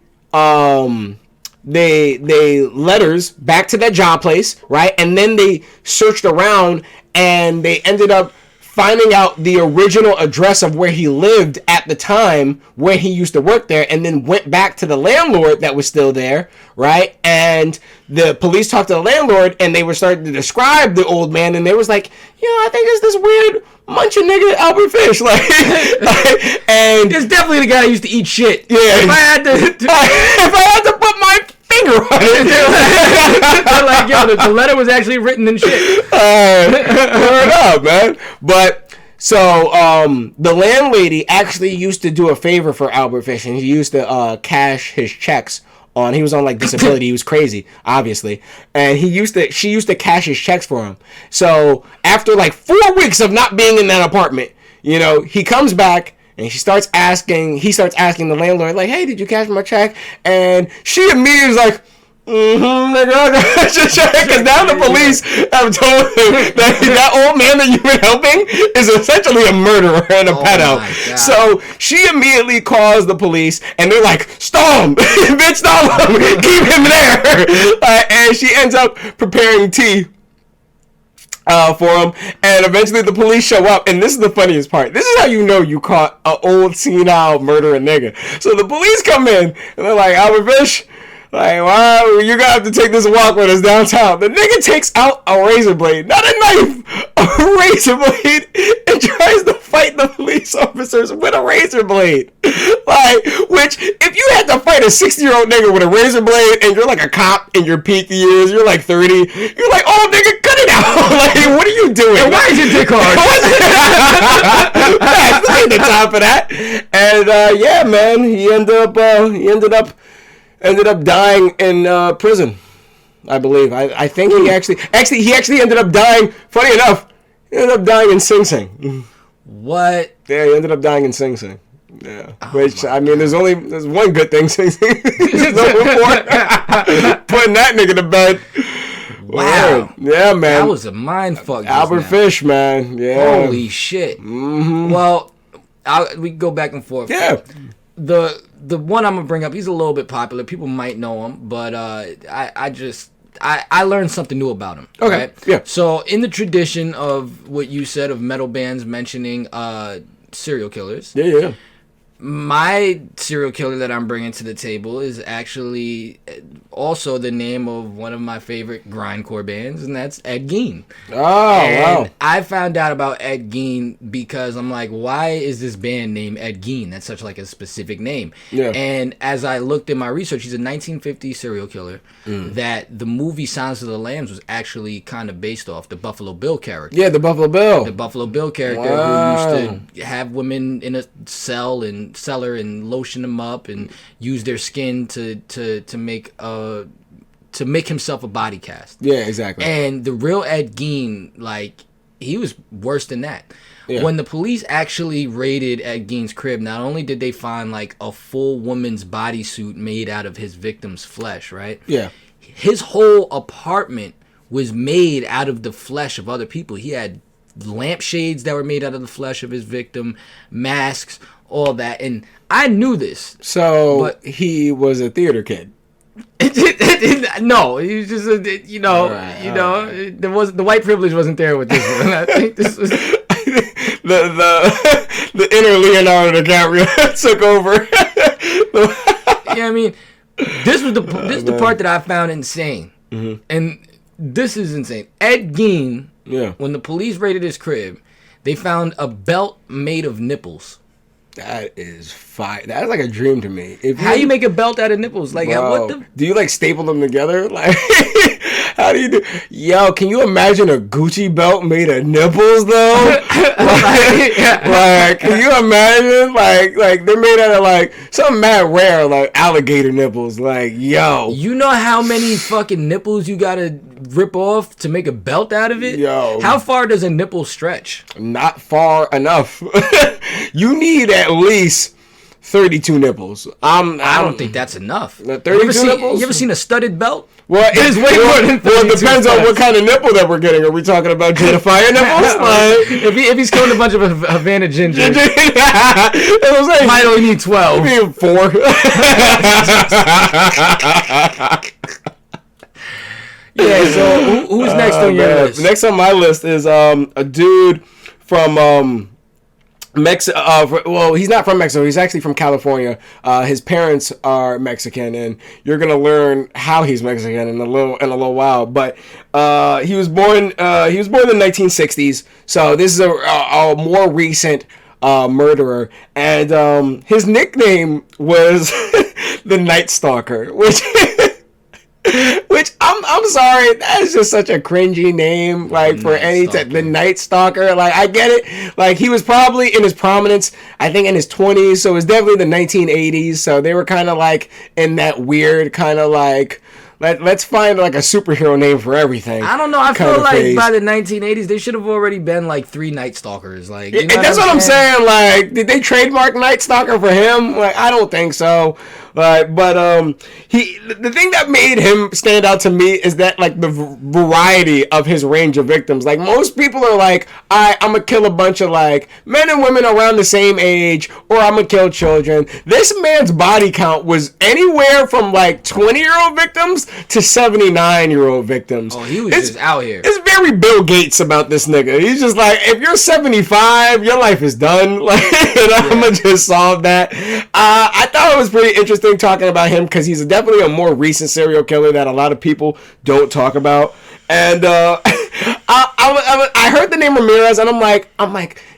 they letters back to that job place, right? And then they searched around and they ended up finding out the original address of where he lived at the time where he used to work there, and then went back to the landlord that was still there, right? And the police talked to the landlord and they were starting to describe the old man, and they was like, I think it's this weird munching nigga Albert Fish, like and it's definitely the guy that used to eat shit. Yeah. If I had to put my finger on it, they're like, yo, the letter was actually written in shit. Word up, man. But so the landlady actually used to do a favor for Albert Fish, and he used to cash his checks on. He was on like disability. He was crazy, obviously, and she used to cash his checks for him. So after like 4 weeks of not being in that apartment, he comes back. And he starts asking the landlord, like, hey, did you cash my check? And she immediately is like, nigga, because now the police have told him that old man that you've been helping is essentially a murderer and a pedo. So she immediately calls the police, and they're like, stop him, bitch, stop him, keep him there. And she ends up preparing tea for him, and eventually the police show up, and this is the funniest part. This is how you know you caught an old senile murdering nigga. So the police come in, and they're like, Albert Fish, like, wow, you're gonna have to take this walk with us downtown. The nigga takes out a razor blade, not a knife, a razor blade, and tries to fight the police officers with a razor blade. Like, which, if you had to fight a 60-year-old nigga with a razor blade, and you're like a cop in your peak years, you're like 30, you're like, oh, nigga, cut it out. Like, what are you doing? And why is your dick hard? That's ain't the time for that. And, yeah, man, he ended up dying in prison, I believe. I think he actually ended up dying. Funny enough, he ended up dying in Sing Sing. What? Yeah, he ended up dying in Sing Sing. Yeah. Which, I mean, there's one good thing Sing Sing is known for. Putting that nigga to bed. Wow. Word. Yeah, man. That was a mind fuck. Albert Fish, man. Yeah. Holy shit. Mm-hmm. Well, we can go back and forth. Yeah. The one I'm gonna bring up, he's a little bit popular. People might know him, but I learned something new about him. Okay. Right? Yeah. So in the tradition of what you said of metal bands mentioning serial killers. Yeah. My serial killer that I'm bringing to the table is actually also the name of one of my favorite grindcore bands, and that's Ed Gein. Oh, and wow. I found out about Ed Gein because I'm like, why is this band named Ed Gein? That's such like a specific name. Yeah. And as I looked in my research, he's a 1950 serial killer that the movie Silence of the Lambs was actually kind of based off the Buffalo Bill character. Yeah, the Buffalo Bill. The Buffalo Bill character who used to have women in a cellar and lotion them up and use their skin to make himself a body cast. Yeah, exactly. And the real Ed Gein, like, he was worse than that. Yeah. When the police actually raided Ed Gein's crib, not only did they find like a full woman's bodysuit made out of his victim's flesh, right? Yeah. His whole apartment was made out of the flesh of other people. He had lampshades that were made out of the flesh of his victim, masks, all that. And I knew this. So he was a theater kid. No, he was just there was the white privilege wasn't there with this one. I think this was the inner Leonardo DiCaprio took over. I mean, this is the part that I found insane, and this is insane. Ed Gein, when the police raided his crib, they found a belt made of nipples. That is fire. That's like a dream to me. How you make a belt out of nipples? Like, what the? Do you like staple them together? Like, how do you do? Yo, can you imagine a Gucci belt made of nipples though? like, can you imagine? Like they're made out of like something mad rare, like alligator nipples. Like, yo, you know how many fucking nipples you gotta rip off to make a belt out of it? Yo, how far does a nipple stretch? Not far enough. You need at least 32 nipples. I don't think that's enough. 32 nipples? You ever seen a studded belt? Well, it's way more than 32. Well, it depends on what kind of nipple that we're getting. Are we talking about Jada Fire nipples? Like, if he's killing a bunch of Havana ginger, might only need 12. You need 4. Yeah, so who's next on your list? Next on my list is a dude from Mexico. Well, he's not from Mexico. He's actually from California. His parents are Mexican, and you're gonna learn how he's Mexican in a little while. But he was born in the 1960s, so this is a more recent murderer, and his nickname was the Night Stalker, which I'm sorry, that is just such a cringy name, like for any the Night Stalker. Like, I get it, like he was probably in his prominence, I think in his 20s, so it was definitely the 1980s. So they were kind of like in that weird kind of like let's find like a superhero name for everything. I don't know. I feel like by the 1980s they should have already been like 3 Night Stalkers. Like, you know that's what I'm saying. Like, did they trademark Night Stalker for him? Like, I don't think so. But the thing that made him stand out to me is that like the variety of his range of victims. Like, most people are like, I'm gonna kill a bunch of like men and women around the same age, or I'm gonna kill children. This man's body count was anywhere from like 20-year-old victims to 79-year-old victims. Oh, he was just out here. It's very Bill Gates about this nigga. He's just like, if you're 75, your life is done. Like, I'm gonna just solve that. I thought it was pretty interesting talking about him because he's definitely a more recent serial killer that a lot of people don't talk about. And I heard the name Ramirez, and I'm like,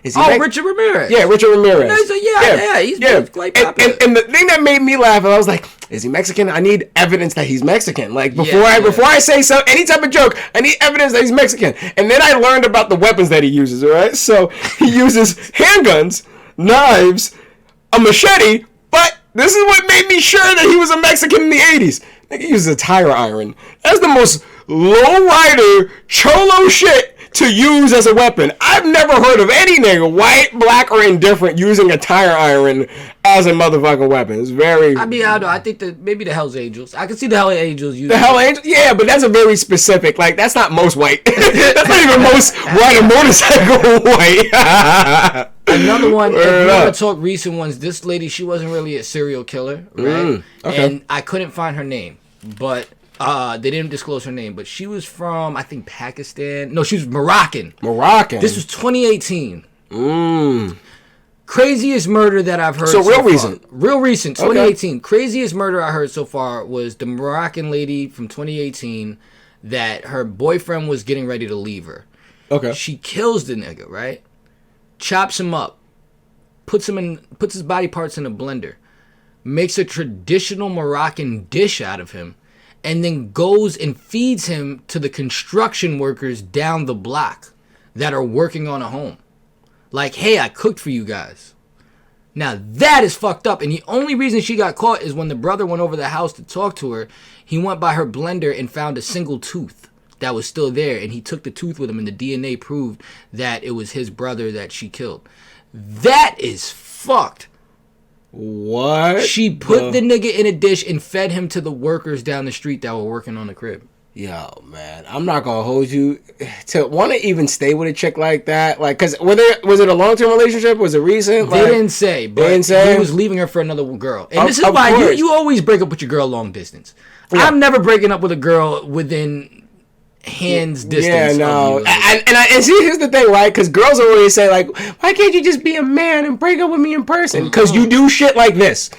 is he? Richard Ramirez. Yeah, Richard Ramirez. He's quite popular. And the thing that made me laugh, I was like, is he Mexican? I need evidence that he's Mexican. Like, before I say any type of joke, I need evidence that he's Mexican. And then I learned about the weapons that he uses. All right, so he uses handguns, knives, a machete, but this is what made me sure that he was a Mexican in the 80s. Nigga uses a tire iron. That's the most low-rider, cholo shit to use as a weapon. I've never heard of any nigga, white, black, or indifferent, using a tire iron as a motherfucking weapon. It's very... I mean, I don't know. I think that maybe the Hells Angels. I can see the Hells Angels using the Hells Angels? Yeah, but that's a very specific... Like, that's not most white. That's not even most ride a motorcycle white. Another one, if you want to talk recent ones, this lady, she wasn't really a serial killer, right? Okay. And I couldn't find her name, but they didn't disclose her name. But she was from, I think, Pakistan. No, she was Moroccan. This was 2018. Craziest murder that I've heard. So real recent. Real recent, 2018. Okay. Craziest murder I heard so far was the Moroccan lady from 2018 that her boyfriend was getting ready to leave her. Okay. She kills the nigga, right? Chops him up, puts his body parts in a blender, makes a traditional Moroccan dish out of him, and then goes and feeds him to the construction workers down the block that are working on a home. Like, hey, I cooked for you guys. Now that is fucked up, and the only reason she got caught is when the brother went over the house to talk to her, he went by her blender and found a single tooth. that was still there, and he took the tooth with him, and the DNA proved that it was his brother that she killed. That is fucked. What? She put the nigga in a dish and fed him to the workers down the street that were working on the crib. Yo, man, I'm not gonna hold you to want to even stay with a chick like that. Like, cause was it a long-term relationship? Was it recent? They didn't say, but he was leaving her for another girl. And this is why you always break up with your girl long distance. Yeah. I'm never breaking up with a girl within hands distance. Yeah, no. And see, here's the thing, right? Because girls always say, like, why can't you just be a man and break up with me in person? Because you do shit like this.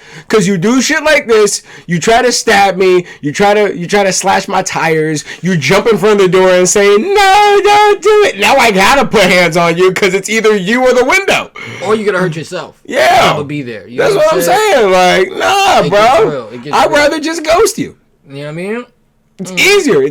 You try to stab me. You try to slash my tires. You jump in front of the door and say, no, don't do it. Now I gotta put hands on you because it's either you or the window. Or you're gonna hurt yourself. Yeah. I'll be there. That's what I'm saying. Like, nah, bro. I'd rather just ghost you. You know what I mean? It's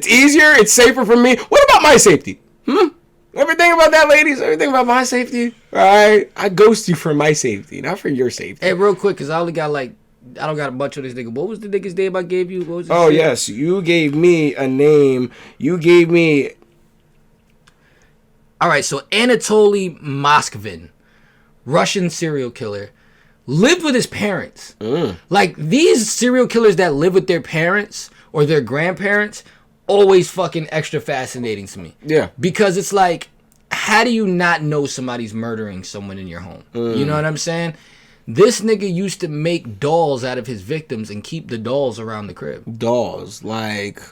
easier. It's safer for me. What about my safety? Everything about that, ladies. Everything about my safety. All right, I ghost you for my safety, not for your safety. Hey, real quick, cause I only got I don't got a bunch of this nigga. What was the nigga's name I gave you? What was shit? Yes, you gave me a name. You gave me. All right, so Anatoly Moskvin, Russian serial killer, lived with his parents. Like, these serial killers that live with their parents or their grandparents, always fucking extra fascinating to me. Yeah. Because it's like, how do you not know somebody's murdering someone in your home? You know what I'm saying? This nigga used to make dolls out of his victims and keep the dolls around the crib. Dolls? Like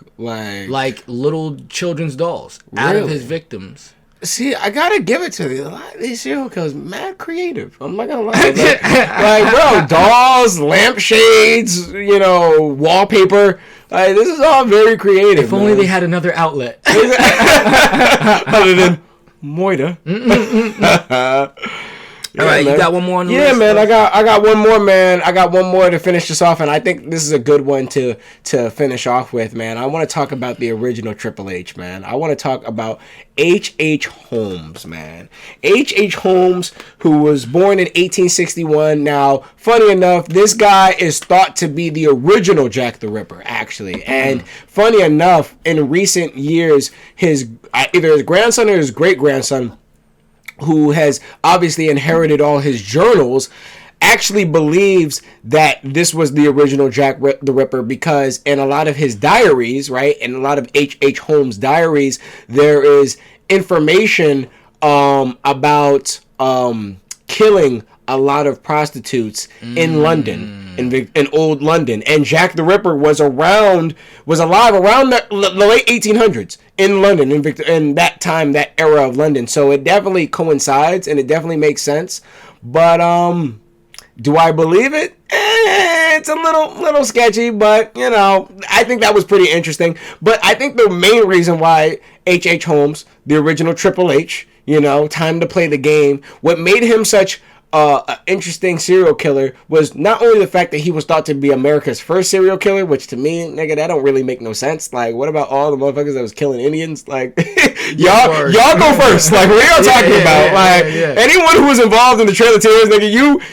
little children's dolls out of his victims. See, I gotta give it to you. A lot of these serial killers, mad creative. I'm not gonna lie. Like, bro, dolls, lampshades, wallpaper. Like, this is all very creative. If only they had another outlet. Other than Moida. All right, man. You got one more on the list? Yeah, man, I got one more, man. I got one more to finish this off, and I think this is a good one to finish off with, man. I want to talk about the original Triple H, man. I want to talk about H.H. Holmes, man. H.H. Holmes, who was born in 1861. Now, funny enough, this guy is thought to be the original Jack the Ripper, actually. And funny enough, in recent years, either his grandson or his great-grandson, who has obviously inherited all his journals, actually believes that this was the original Jack the Ripper, because in a lot of his diaries, right, in a lot of H.H. Holmes' diaries, there is information about killing a lot of prostitutes in London, in old London, and Jack the Ripper was alive around the late 1800s in London, in that time, that era of London. So it definitely coincides, and it definitely makes sense. But do I believe it? It's a little sketchy, but I think that was pretty interesting. But I think the main reason why H.H. Holmes, the original Triple H, time to play the game, what made him such an interesting serial killer was not only the fact that he was thought to be America's first serial killer, which to me, nigga, that don't really make no sense. Like, what about all the motherfuckers that was killing Indians? Like, y'all go first. Like, what are y'all talking about? Anyone who was involved in the Trail of Tears, nigga,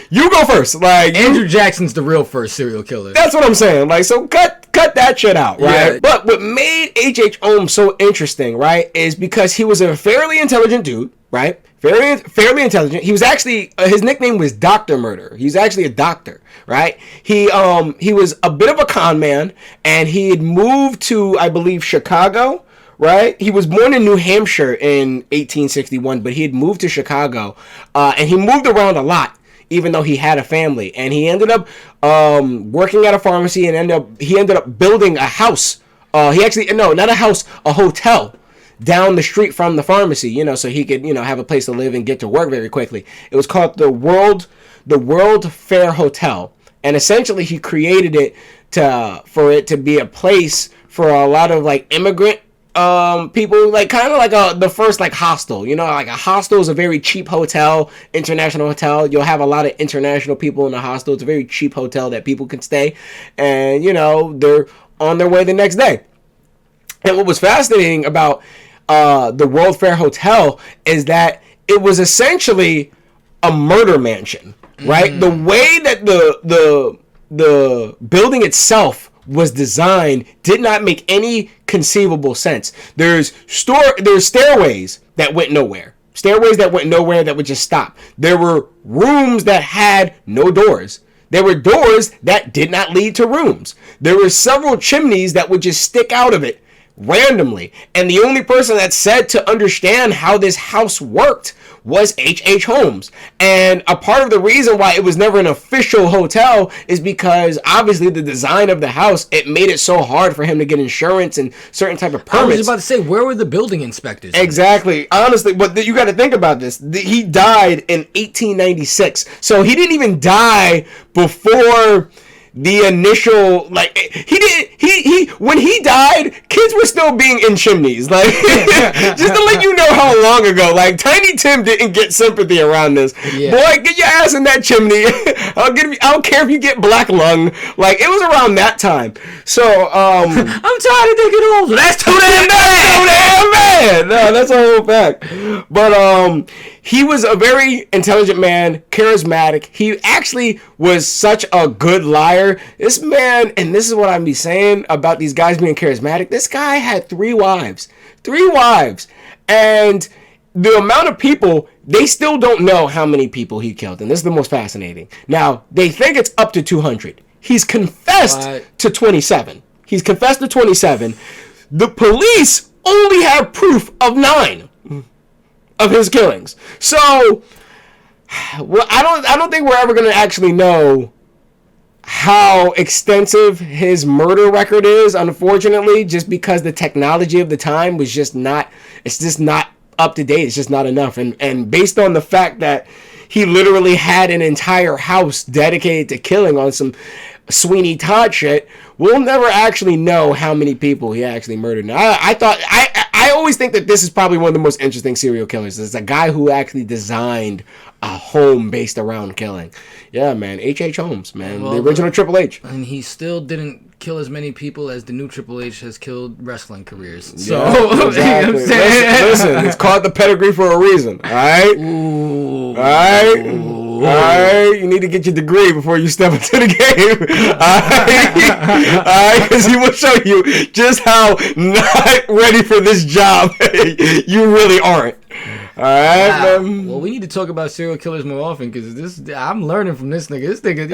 you go first. Like, Andrew Jackson's the real first serial killer. That's what I'm saying. Like, so cut that shit out, right? Yeah. But what made H.H. Holmes so interesting, right, is because he was a fairly intelligent dude, right? Fairly intelligent. He was actually his nickname was Dr. Murder. He's actually a doctor, right? He was a bit of a con man, and he had moved to, I believe, Chicago, right? He was born in New Hampshire in 1861, but he had moved to Chicago, and he moved around a lot, even though he had a family. And he ended up working at a pharmacy, and he ended up building a house. Not a house, a hotel down the street from the pharmacy, so he could, have a place to live and get to work very quickly. It was called the World Fair Hotel, and essentially he created it for it to be a place for a lot of like immigrant people, like kind of like the first like hostel. Like a hostel is a very cheap hotel, international hotel. You'll have a lot of international people in the hostel. It's a very cheap hotel that people can stay, and they're on their way the next day. And what was fascinating about the World Fair Hotel is that it was essentially a murder mansion, right? The way that the building itself was designed did not make any conceivable sense. There's stairways that went nowhere. Stairways that went nowhere that would just stop. There were rooms that had no doors. There were doors that did not lead to rooms. There were several chimneys that would just stick out of it randomly. And the only person that said to understand how this house worked was H.H. Holmes. And a part of the reason why it was never an official hotel is because obviously the design of the house, it made it so hard for him to get insurance and certain type of permits. I was about to say, where were the building inspectors? Exactly. Honestly, but you got to think about this. He died in 1896. So he didn't even die before the initial, like, when he died, kids were still being in chimneys, like, just to let you know how long ago, like, Tiny Tim didn't get sympathy around this. Yeah. Boy, get your ass in that chimney. I don't care if you get black lung. Like, it was around that time. So, I'm tired of thinking old. That's too damn bad. No, that's a whole fact. But, he was a very intelligent man, charismatic. He actually was such a good liar. This man, and this is what I'm be saying about these guys being charismatic, this guy had 3 wives. 3 wives. And the amount of people, they still don't know how many people he killed. And this is the most fascinating. Now, they think it's up to 200. He's confessed to 27. He's confessed to 27. The police only have proof of 9 of his killings. So, well, I don't think we're ever going to actually know how extensive his murder record is, unfortunately, just because the technology of the time was just not, it's just not up to date. It's just not enough. And based on the fact that he literally had an entire house dedicated to killing on some Sweeney Todd shit, we'll never actually know how many people he actually murdered. Now, I always think that this is probably one of the most interesting serial killers. It's a guy who actually designed a home based around killing. Yeah, man. H.H. Holmes, man. Well, the original Triple H. And he still didn't kill as many people as the new Triple H has killed wrestling careers. So, yeah, exactly. Listen, it's called the pedigree for a reason. All right? Ooh. All right? Ooh. All right? You need to get your degree before you step into the game. All right? Because he will show you just how not ready for this job you really aren't. All right, man. Well, we need to talk about serial killers more often because I'm learning from this nigga. This nigga,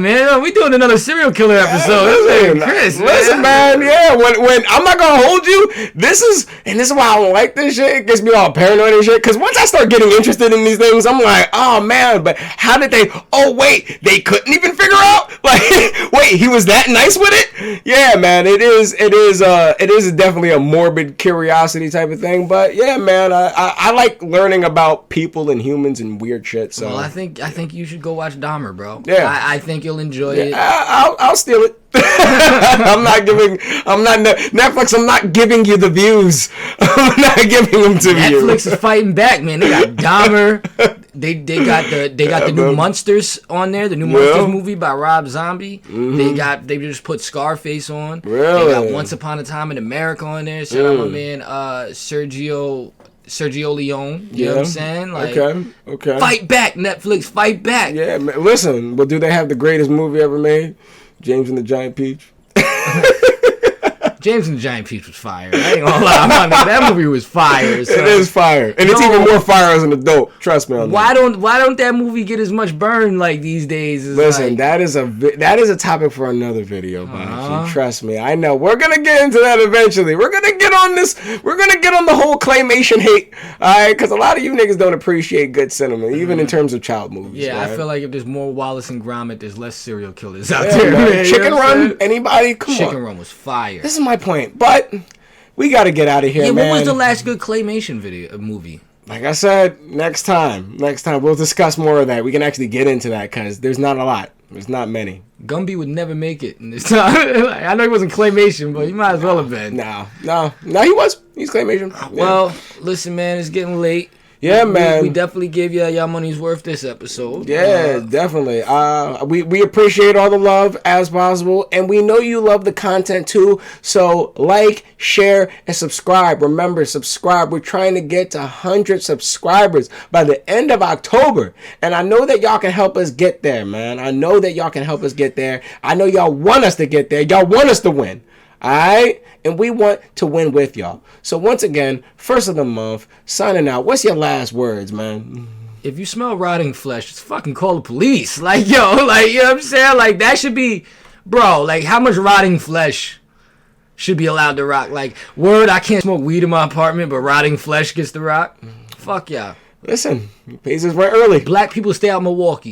man. We doing another serial killer episode. Listen, man. Yeah, when I'm not gonna hold you. This is why I don't like this shit. It gets me all paranoid and shit. Because once I start getting interested in these things, I'm like, oh man, but how did they? Oh wait, they couldn't even figure out. Like, wait, he was that nice with it? Yeah, man. It is definitely a morbid curiosity type of thing. But yeah, man. I like learning about people and humans and weird shit. So, well, I think you should go watch Dahmer, bro. Yeah, I think you'll enjoy it. I'll steal it. I'm not Netflix. I'm not giving you the views. I'm not giving them to you. Netflix is fighting back, man. They got Dahmer. They got the new Monsters on there. The new Monsters movie by Rob Zombie. Mm-hmm. They just put Scarface on. Really? They got Once Upon a Time in America on there. Shout out my man Sergio Leone, you know what I'm saying? Like, okay. Fight back, Netflix, fight back. Yeah, man. Listen, but do they have the greatest movie ever made? James and the Giant Peach? James and the Giant Peach was fire. I ain't gonna lie, that movie was fire. So. It is fire, and it's even more fire as an adult. Trust me on that. Why don't that movie get as much burn like these days? Listen, that is a topic for another video, Bob. Trust me, I know we're gonna get into that eventually. We're gonna get on this. We're gonna get on the whole claymation hate, all right? Because a lot of you niggas don't appreciate good cinema, even in terms of child movies. Yeah, right? I feel like if there's more Wallace and Gromit, there's less serial killers out there. Man. Chicken Run, anybody? Come on. Chicken Run was fire. This is my point, but we got to get out of here, man. What was the last good claymation movie? Like I said, next time we'll discuss more of that. We can actually get into that because there's not a lot. There's not many. Gumby would never make it in this time. I know he wasn't claymation, but he might as well have been. No, he was. He's claymation. Well, listen, man, it's getting late. Yeah, man. We definitely gave y'all money's worth this episode. Yeah, definitely. We appreciate all the love as possible, and we know you love the content too. So like, share, and subscribe. Remember, subscribe. We're trying to get to 100 subscribers by the end of October, and I know that y'all can help us get there, man. I know that y'all can help us get there. I know y'all want us to get there. Y'all want us to win. Alright? And we want to win with y'all. So once again, first of the month, signing out. What's your last words, man? If you smell rotting flesh, just fucking call the police. Like, yo, like, you know what I'm saying? Like, that should be, bro, like, how much rotting flesh should be allowed to rock? Like, word, I can't smoke weed in my apartment, but rotting flesh gets to rock? Fuck y'all. Listen, pays us right early. Black people stay out Milwaukee.